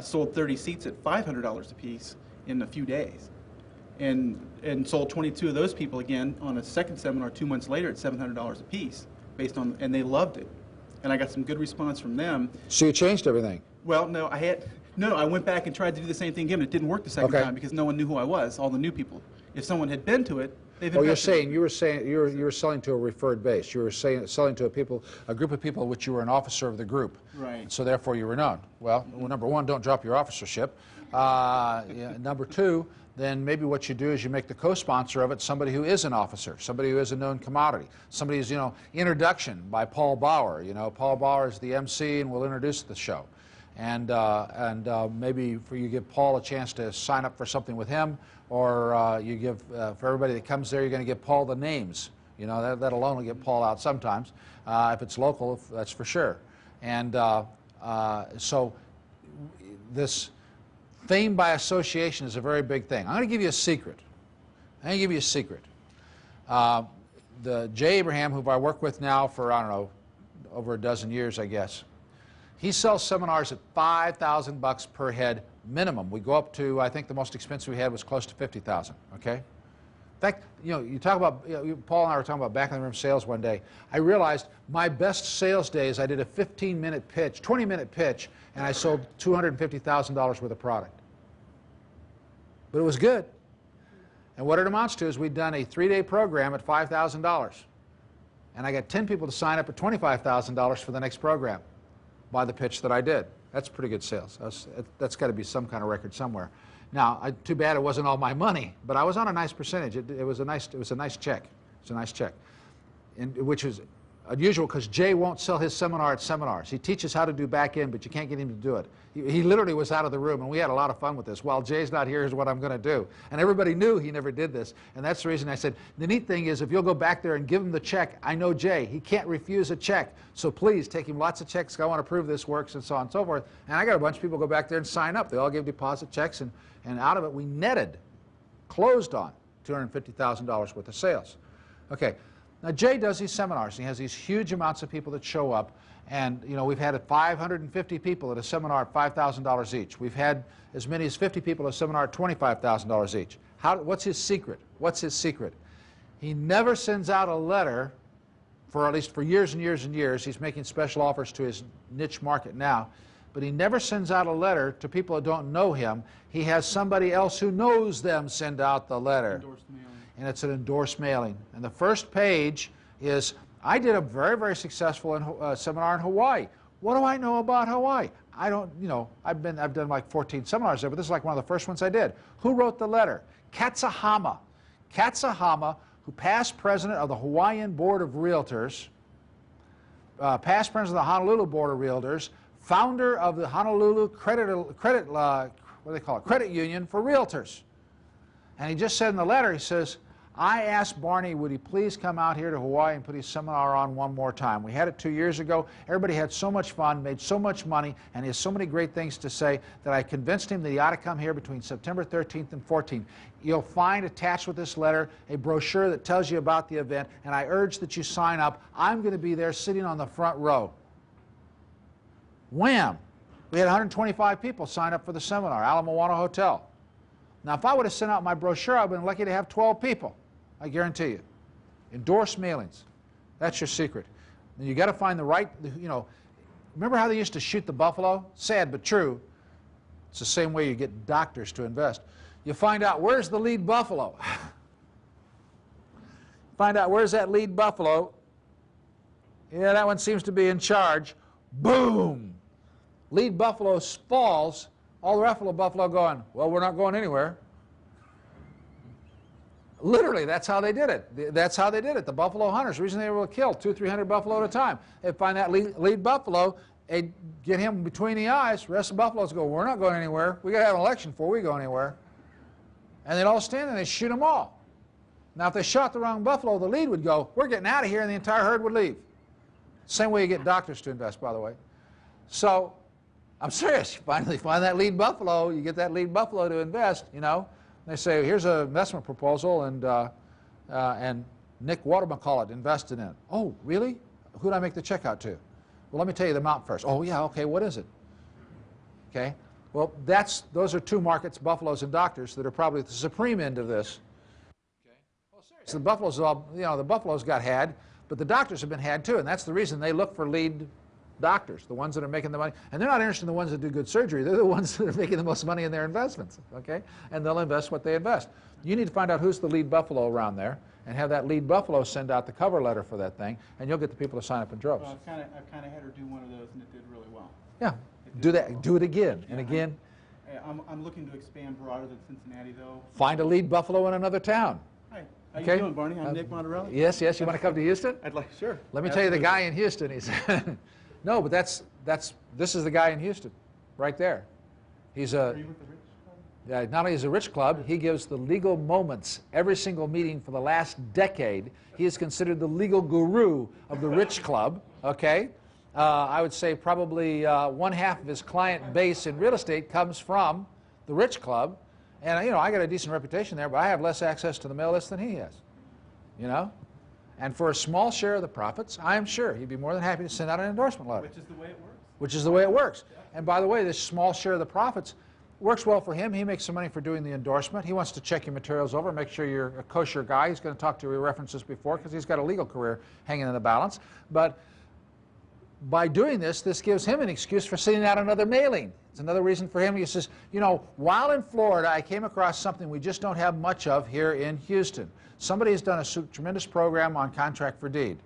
sold 30 seats at $500 a piece in a few days. And sold 22 of those people again on a second seminar 2 months later at $700 a piece, and they loved it. And I got some good response from them. So you changed everything. Well, no, I went back and tried to do the same thing again, but it didn't work the second Okay. time because no one knew who I was, all the new people. If someone had been to it, they've Oh, invested. you were selling to a referred base. You were selling to a group of people which you were an officer of the group. Right. So therefore you were known. Well, number one, don't drop your officership. Number two, then maybe what you do is you make the co-sponsor of it somebody who is an officer, somebody who is a known commodity, somebody who's, introduction by Paul Bauer. Paul Bauer is the MC and will introduce the show. And maybe you give Paul a chance to sign up for something with him, or you give, for everybody that comes there, you're going to give Paul the names. That alone will get Paul out sometimes. If it's local, that's for sure. And so this fame by association is a very big thing. I'm going to give you a secret. The Jay Abraham, who I work with now for, I don't know, over a dozen years, I guess, he sells seminars at $5,000 per head minimum. We go up to, I think the most expensive we had was close to $50,000, okay? In fact, you know, you talk about, Paul and I were talking about back in the room sales one day. I realized my best sales days, I did a 15-minute pitch, 20-minute pitch, and I sold $250,000 worth of product. But it was good. And what it amounts to is we'd done a 3-day program at $5,000. And I got 10 people to sign up at $25,000 for the next program by the pitch that I did. That's pretty good sales. That's got to be some kind of record somewhere. Now, too bad it wasn't all my money, but I was on a nice percentage. It was a nice check. It's a nice check, which is unusual because Jay won't sell his seminar at seminars. He teaches how to do back end, but you can't get him to do it. He literally was out of the room, and we had a lot of fun with this. While Jay's not here, here's what I'm going to do. And everybody knew he never did this, and that's the reason I said, the neat thing is if you'll go back there and give him the check, I know Jay. He can't refuse a check, so please take him lots of checks. I want to prove this works, and so on and so forth. And I got a bunch of people go back there and sign up. They all gave deposit checks, and out of it we netted, closed on $250,000 worth of sales. Okay. Now, Jay does these seminars. He has these huge amounts of people that show up. And, you know, we've had 550 people at a seminar at $5,000 each. We've had as many as 50 people at a seminar at $25,000 each. What's his secret? What's his secret? He never sends out a letter for at least for years and years and years. He's making special offers to his niche market now. But he never sends out a letter to people that don't know him. He has somebody else who knows them send out the letter. Endorsed mailing. And it's an endorsed mailing. And the first page is, I did a very, very successful seminar in Hawaii. What do I know about Hawaii? I don't, you know, I've done like 14 seminars there, but this is like one of the first ones I did. Who wrote the letter? Katsuhama. Katsuhama, who past president of the Hawaiian Board of Realtors, past president of the Honolulu Board of Realtors, founder of the Honolulu Credit Union for Realtors. And he just said in the letter, he says, I asked Barney, would he please come out here to Hawaii and put his seminar on one more time. We had it 2 years ago. Everybody had so much fun, made so much money, and he has so many great things to say that I convinced him that he ought to come here between September 13th and 14th. You'll find attached with this letter a brochure that tells you about the event, and I urge that you sign up. I'm going to be there sitting on the front row. Wham! We had 125 people sign up for the seminar, Ala Moana Hotel. Now, if I would have sent out my brochure, I would have been lucky to have 12 people. I guarantee you. Endorsed mailings. That's your secret. And you got to find the right, you know, remember how they used to shoot the buffalo? Sad but true. It's the same way you get doctors to invest. You find out where's the lead buffalo. Find out where's that lead buffalo. Yeah, that one seems to be in charge. Boom! Lead buffalo falls. All the rest of the buffalo going, well, we're not going anywhere. Literally, that's how they did it. That's how they did it. The buffalo hunters, the reason they were able to kill 200 or 300 buffalo at a time. They find that lead buffalo, they get him between the eyes. The rest of the buffaloes go, we're not going anywhere. We got to have an election before we go anywhere. And they'd all stand there and they shoot them all. Now, if they shot the wrong buffalo, the lead would go, we're getting out of here, and the entire herd would leave. Same way you get doctors to invest, by the way. So, I'm serious. You finally find that lead buffalo, you get that lead buffalo to invest, you know. They say, here's an investment proposal, and Nick Waterman-Collet invested in it. Oh, really? Who did I make the check out to? Well, let me tell you the amount first. Oh, yeah, okay, what is it? Okay, well, those are two markets, buffaloes and doctors, that are probably at the supreme end of this. Okay, well, seriously, the buffaloes, the buffaloes got had, but the doctors have been had too, and that's the reason they look for lead doctors, the ones that are making the money. And they're not interested in the ones that do good surgery. They're the ones that are making the most money in their investments, okay? And they'll invest what they invest. You need to find out who's the lead buffalo around there and have that lead buffalo send out the cover letter for that thing, and you'll get the people to sign up in droves. Well, I've kind of had her do one of those, and it did really well. Yeah, do that. Do it again and again. I'm looking to expand broader than Cincinnati, though. Find a lead buffalo in another town. Hi. How Okay. you doing, Barney? I'm Nick Monterelli. Yes, yes. You want to come to Houston? I'd like, sure. Let me tell you the guy in Houston. He said, no, but this is the guy in Houston, right there. He's Are you with the Rich Club? Yeah, not only is a rich club, he gives the legal moments every single meeting for the last decade. He is considered the legal guru of the Rich Club, okay? I would say probably 1/2 of his client base in real estate comes from the Rich Club. And, you know, I got a decent reputation there, but I have less access to the mail list than he has. you know? And for a small share of the profits, I am sure he'd be more than happy to send out an endorsement letter. Which is the way it works. Which is the way it works. And by the way, this small share of the profits works well for him. He makes some money for doing the endorsement. He wants to check your materials over, make sure you're a kosher guy. He's going to talk to your references before because he's got a legal career hanging in the balance. But by doing this, this gives him an excuse for sending out another mailing. It's another reason for him. He says, you know, while in Florida, I came across something we just don't have much of here in Houston. Somebody has done a tremendous program on contract for deed.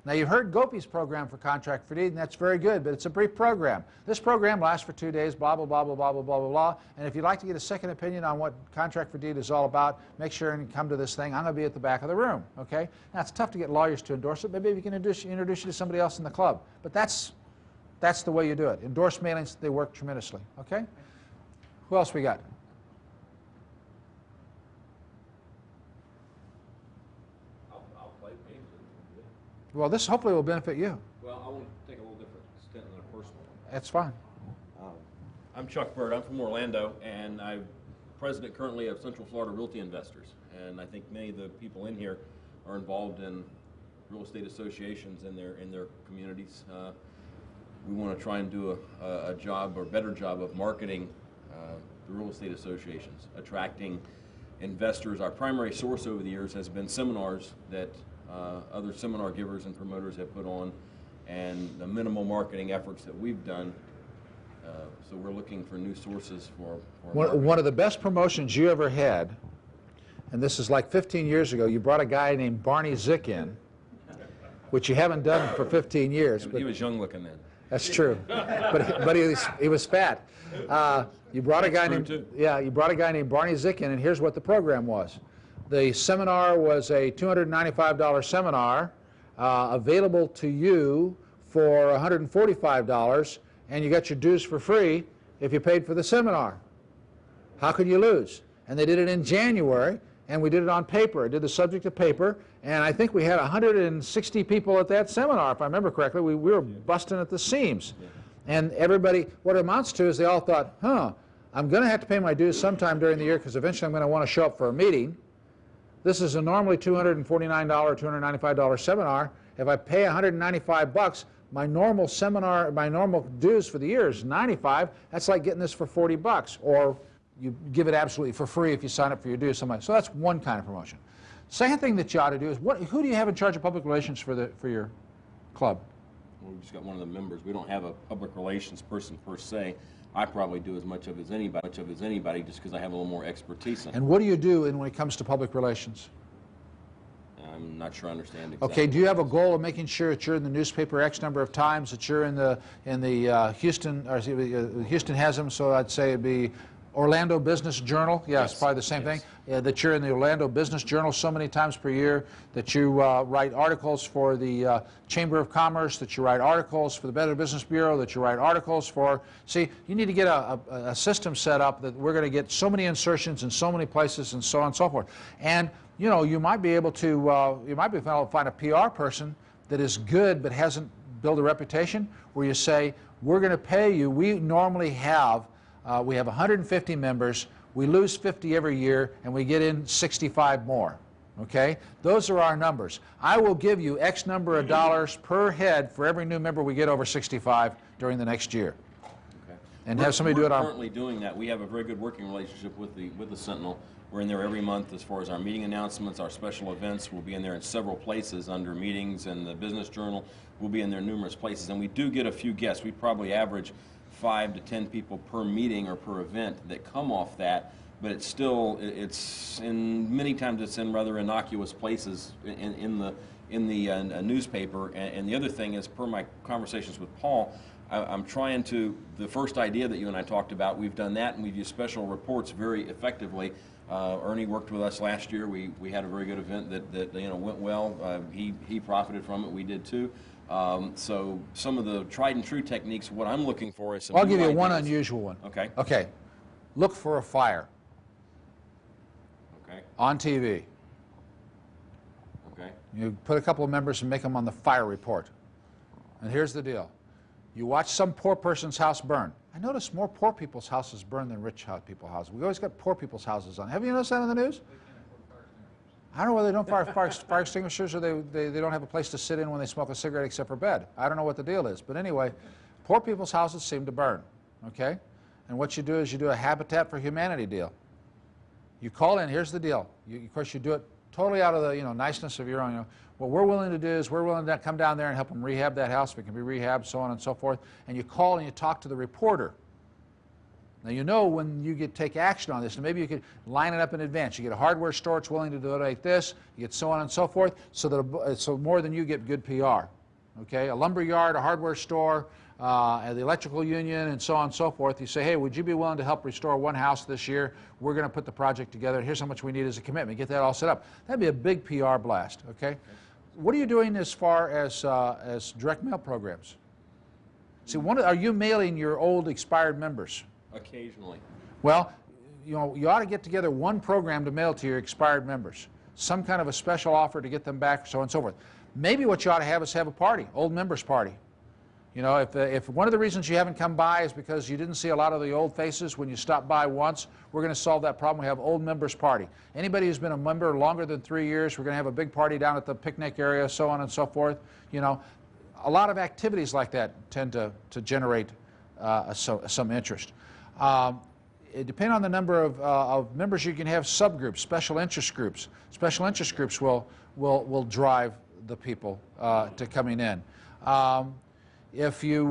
Now, you've heard Gopi's program for contract for deed, and that's very good, but it's a brief program. This program lasts for 2 days, blah, blah, blah, blah, blah, blah, blah, blah, blah. And if you'd like to get a second opinion on what contract for deed is all about, make sure and come to this thing. I'm going to be at the back of the room, okay? Now, it's tough to get lawyers to endorse it, but maybe we can introduce you to somebody else in the club. But that's the way you do it. Endorse mailings, they work tremendously, okay? Who else we got? Well, this hopefully will benefit you. Well, I want to take a little different stint on a personal one. That's fine. I'm Chuck Bird. I'm from Orlando, and I'm president currently of Central Florida Realty Investors. And I think many of the people in here are involved in real estate associations in their communities. We want to try and do a job or better job of marketing the real estate associations, attracting investors. Our primary source over the years has been seminars that other seminar givers and promoters have put on, and the minimal marketing efforts that we've done. So we're looking for new sources for One of the best promotions you ever had, and this is like 15 years ago, you brought a guy named Barney Zick in, which you haven't done for 15 years. He was young looking then. That's true, but he was fat. You brought a guy named you brought a guy named Barney Zick in, and here's what the program was. The seminar was a $295 seminar available to you for $145, and you got your dues for free if you paid for the seminar. How could you lose? And they did it in January, and we did it on paper. I did the subject of paper, and I think we had 160 people at that seminar, if I remember correctly. We were busting at the seams. And everybody, what it amounts to is they all thought, I'm going to have to pay my dues sometime during the year because eventually I'm going to want to show up for a meeting. This is a normally $249, $295 seminar. If I pay $195, my normal seminar, my normal dues for the year is $95. That's like getting this for $40, or you give it absolutely for free if you sign up for your dues. So that's one kind of promotion. Second thing that you ought to do is, who do you have in charge of public relations for your club? Well, we've just got one of the members. We don't have a public relations person per se. I probably do as much of as anybody just because I have a little more expertise in it. And what do you do when it comes to public relations? I'm not sure I understand exactly. Okay, do you have a goal of making sure that you're in the newspaper X number of times, that you're in the Houston, or Houston has them, so I'd say it'd be Orlando Business Journal, yes, probably the same thing, that you're in the Orlando Business Journal so many times per year, that you write articles for the Chamber of Commerce, that you write articles for the Better Business Bureau, that you write articles for, see, you need to get a system set up that we're going to get so many insertions in so many places and so on and so forth. And, you know, you might be able to, find a PR person that is good but hasn't built a reputation, where you say, we're going to pay you, we normally have, we have 150 members, we lose 50 every year, and we get in 65 more, okay? Those are our numbers. I will give you X number of dollars per head for every new member we get over 65 during the next year. Okay. And have somebody do it on... We're currently doing that. We have a very good working relationship with the Sentinel. We're in there every month as far as our meeting announcements, our special events. We'll be in there in several places under meetings and the Business Journal. We'll be in there numerous places, and we do get a few guests. We probably average 5 to 10 people per meeting or per event that come off that, but it's still, many times it's in rather innocuous places in the newspaper. And the other thing is, per my conversations with Paul, I'm trying to, the first idea that you and I talked about, we've done that, and we've used special reports very effectively. Ernie worked with us last year. We had a very good event that went well. He profited from it. We did too. So some of the tried and true techniques, what I'm looking for is some I'll give you ideas. one unusual one. Okay. Okay. Look for a fire. Okay. On TV. Okay. You put a couple of members and make them on the fire report. And here's the deal. You watch some poor person's house burn. I notice more poor people's houses burn than rich people's houses. We always got poor people's houses on. Have you noticed that in the news? I don't know whether they don't fire extinguishers or they don't have a place to sit in when they smoke a cigarette except for bed. I don't know what the deal is. But anyway, poor people's houses seem to burn, okay? And what you do is you do a Habitat for Humanity deal. You call in, here's the deal. Of course, you do it totally out of the niceness of your own. What we're willing to do is we're willing to come down there and help them rehab that house if it can be rehabbed, so on and so forth. And you call and you talk to the reporter. Now, you know when you take action on this, and maybe you could line it up in advance. You get a hardware store that's willing to donate this, you get so on and so forth, so more than you get good PR. Okay? A lumber yard, a hardware store, the electrical union, and so on and so forth. You say, hey, would you be willing to help restore one house this year? We're going to put the project together, and here's how much we need as a commitment. Get that all set up. That'd be a big PR blast. Okay? What are you doing as far as direct mail programs? See, are you mailing your old expired members? Occasionally. Well, you ought to get together one program to mail to your expired members. Some kind of a special offer to get them back, so on and so forth. Maybe what you ought to have is have a party, old members party. You know, if one of the reasons you haven't come by is because you didn't see a lot of the old faces when you stopped by once, we're going to solve that problem. We have old members party. Anybody who's been a member longer than 3 years, we're going to have a big party down at the picnic area, so on and so forth. You know, a lot of activities like that tend to generate some interest. Depending on the number of members, you can have subgroups, special interest groups. Special interest groups will drive the people to coming in. If you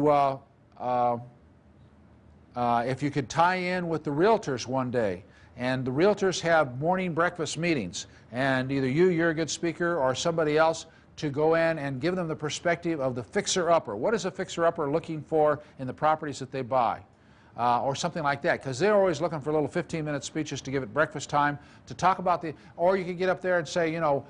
could tie in with the realtors one day, and the realtors have morning breakfast meetings, and either you're a good speaker, or somebody else to go in and give them the perspective of the fixer-upper. What is a fixer-upper looking for in the properties that they buy? Or something like that, because they're always looking for little 15-minute speeches to give at breakfast time to talk about or you could get up there and say, you know,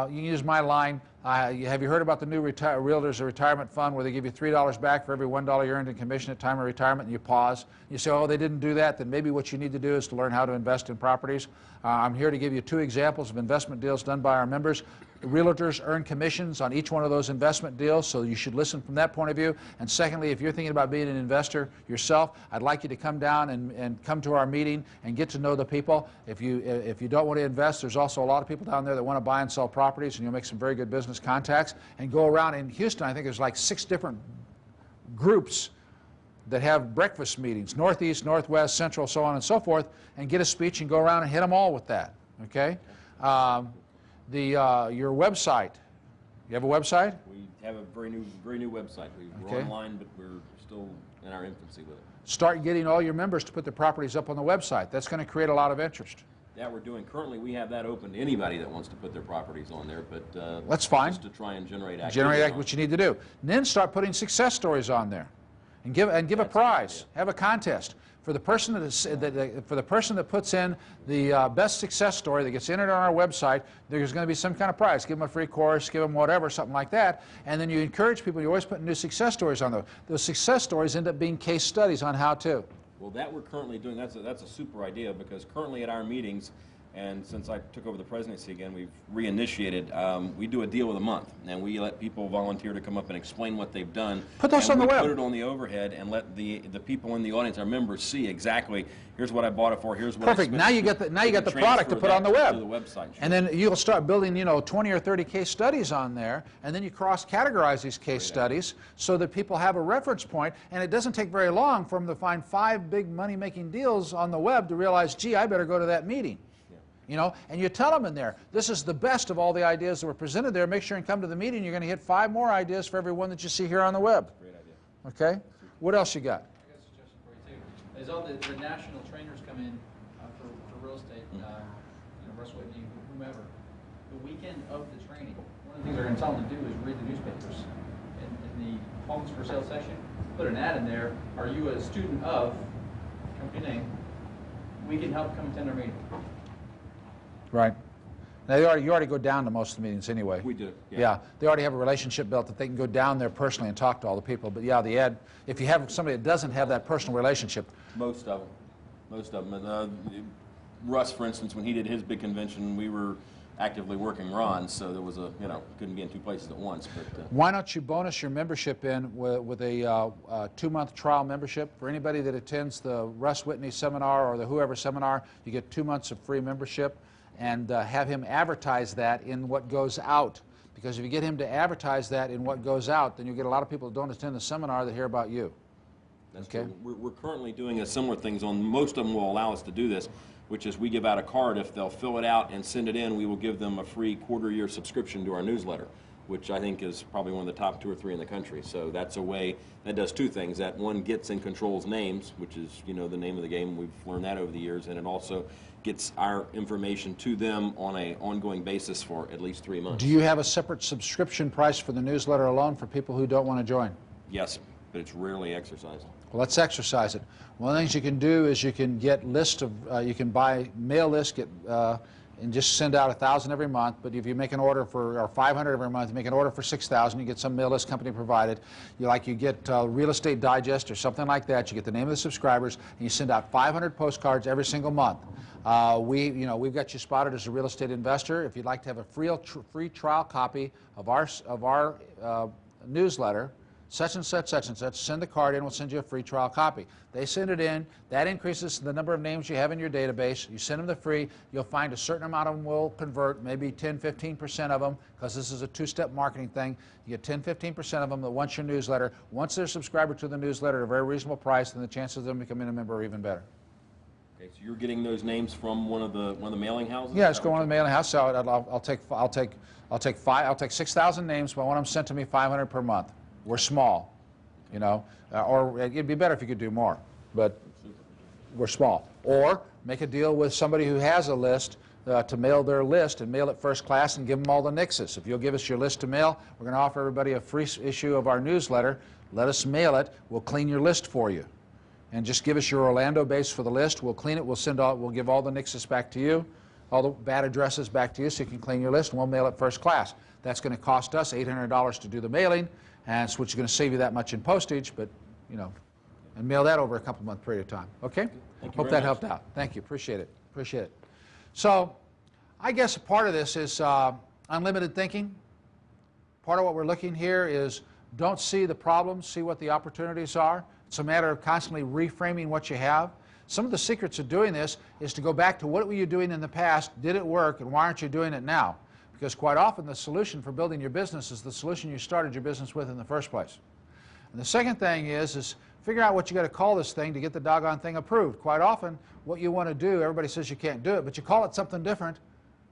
you can use my line, have you heard about the new Realtors Retirement Fund where they give you $3 back for every $1 you earned in commission at time of retirement, and you pause. You say, oh, they didn't do that, then maybe what you need to do is to learn how to invest in properties. I'm here to give you 2 examples of investment deals done by our members. The realtors earn commissions on each one of those investment deals, so you should listen from that point of view. And secondly, if you're thinking about being an investor yourself, I'd like you to come down and come to our meeting and get to know the people. If you don't want to invest, there's also a lot of people down there that want to buy and sell properties, and you'll make some very good business contacts. And go around in Houston, I think there's like 6 different groups that have breakfast meetings, Northeast, Northwest, Central, so on and so forth, and get a speech and go around and hit them all with that, okay? Your website, you have a website? We have a very new website. We're online, but we're still in our infancy with it. Start getting all your members to put their properties up on the website. That's going to create a lot of interest. That we're doing. Currently, we have that open to anybody that wants to put their properties on there, but that's fine. Just to try and generate activity. Generate what you need to do. And then start putting success stories on there, and give a prize. Have a contest for the person that puts in the best success story that gets entered on our website. There's going to be some kind of prize. Give them a free course, give them whatever, something like that. And then you encourage people. You always put new success stories on those. Those success stories end up being case studies on how to. Well, that we're currently doing, that's a super idea, because currently at our meetings, and since I took over the presidency again, we've reinitiated, we do a deal of the month, and we let people volunteer to come up and explain what they've done. Put those on the web. Put it on the overhead and let the people in the audience, our members, see exactly, here's what I bought it for, here's what Perfect. Now you get the product to put on the web. To the website. And then you'll start building, 20 or 30 case studies on there, and then you cross-categorize these case studies so that people have a reference point, and it doesn't take very long for them to find 5 big money-making deals on the web to realize, gee, I better go to that meeting. And you tell them in there, this is the best of all the ideas that were presented there. Make sure and come to the meeting. You're going to hit 5 more ideas for every one that you see here on the web. Great idea. Okay? What else you got? I got a suggestion for you, too. As all the national trainers come in for real estate, Russ Whitney, whomever, the weekend of the training, one of the things they're going to tell them to do is read the newspapers. In the homes for sale section, put an ad in there, are you a student of, company name, we can help come attend our meeting. Right. Now, you already go down to most of the meetings anyway. We do. Yeah. They already have a relationship built that they can go down there personally and talk to all the people. But yeah, the ad, if you have somebody that doesn't have that personal relationship. Most of them. Russ, for instance, when he did his big convention, we were actively working Ron, so there was couldn't be in 2 places at once. But why don't you bonus your membership in with a 2-month trial membership? For anybody that attends the Russ Whitney seminar or the whoever seminar, you get 2 months of free membership. and have him advertise that in what goes out. Because if you get him to advertise that in what goes out, then you get a lot of people that don't attend the seminar that hear about you. That's Okay. true. We're currently doing a similar things on, most of them will allow us to do this, which is we give out a card. If they'll fill it out and send it in, we will give them a free quarter-year subscription to our newsletter, which I think is probably one of the top 2 or 3 in the country. So that's a way that does 2 things. That one gets and controls names, which is, you know, the name of the game. We've learned that over the years, and it also gets our information to them on an ongoing basis for at least 3 months. Do you have a separate subscription price for the newsletter alone for people who don't want to join? Yes, but it's rarely exercised. Well, let's exercise it. One of the things you can do is you can get list of, you can buy mail list, and just send out 1,000 every month. But if you make an order for, or 500 every month, you make an order for 6,000, you get some mail list company provided. You get Real Estate Digest or something like that. You get the name of the subscribers, and you send out 500 postcards every single month. We've got you spotted as a real estate investor. If you'd like to have a free trial copy of our newsletter, such and such, send the card in, we'll send you a free trial copy. They send it in, that increases the number of names you have in your database. You send them the free, you'll find a certain amount of them will convert, maybe 10-15% of them, because this is a 2-step marketing thing. You get 10-15% of them that want your newsletter. Once they're subscribed to the newsletter at a very reasonable price, then the chances of them becoming a member are even better. Okay, so you're getting those names from one of the mailing houses? Yeah, it's going to the mailing house, so I'll take 6,000 names, but I want them sent to me 500 per month. We're small, you know, or it'd be better if you could do more, but we're small. Or make a deal with somebody who has a list to mail their list and mail it first class and give them all the nixes. If you'll give us your list to mail, we're going to offer everybody a free issue of our newsletter. Let us mail it. We'll clean your list for you. And just give us your Orlando base for the list. We'll clean it. We'll give all the nixes back to you, all the bad addresses back to you so you can clean your list, and we'll mail it first class. That's going to cost us $800 to do the mailing. And it's which is going to save you that much in postage, but, you know, and mail that over a couple-month period of time. Okay? Hope that helped out. Thank you. Appreciate it. Appreciate it. So I guess a part of this is unlimited thinking. Part of what we're looking here is don't see the problems, see what the opportunities are. It's a matter of constantly reframing what you have. Some of the secrets of doing this is to go back to what were you doing in the past, did it work, and why aren't you doing it now? Because quite often the solution for building your business is the solution you started your business with in the first place. And the second thing is figure out what you got to call this thing to get the doggone thing approved. Quite often what you want to do, everybody says you can't do it, but you call it something different,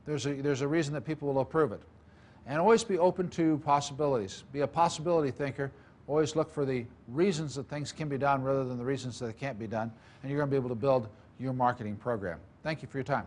there's a reason that people will approve it. And always be open to possibilities. Be a possibility thinker. Always look for the reasons that things can be done rather than the reasons that it can't be done, and you're going to be able to build your marketing program. Thank you for your time.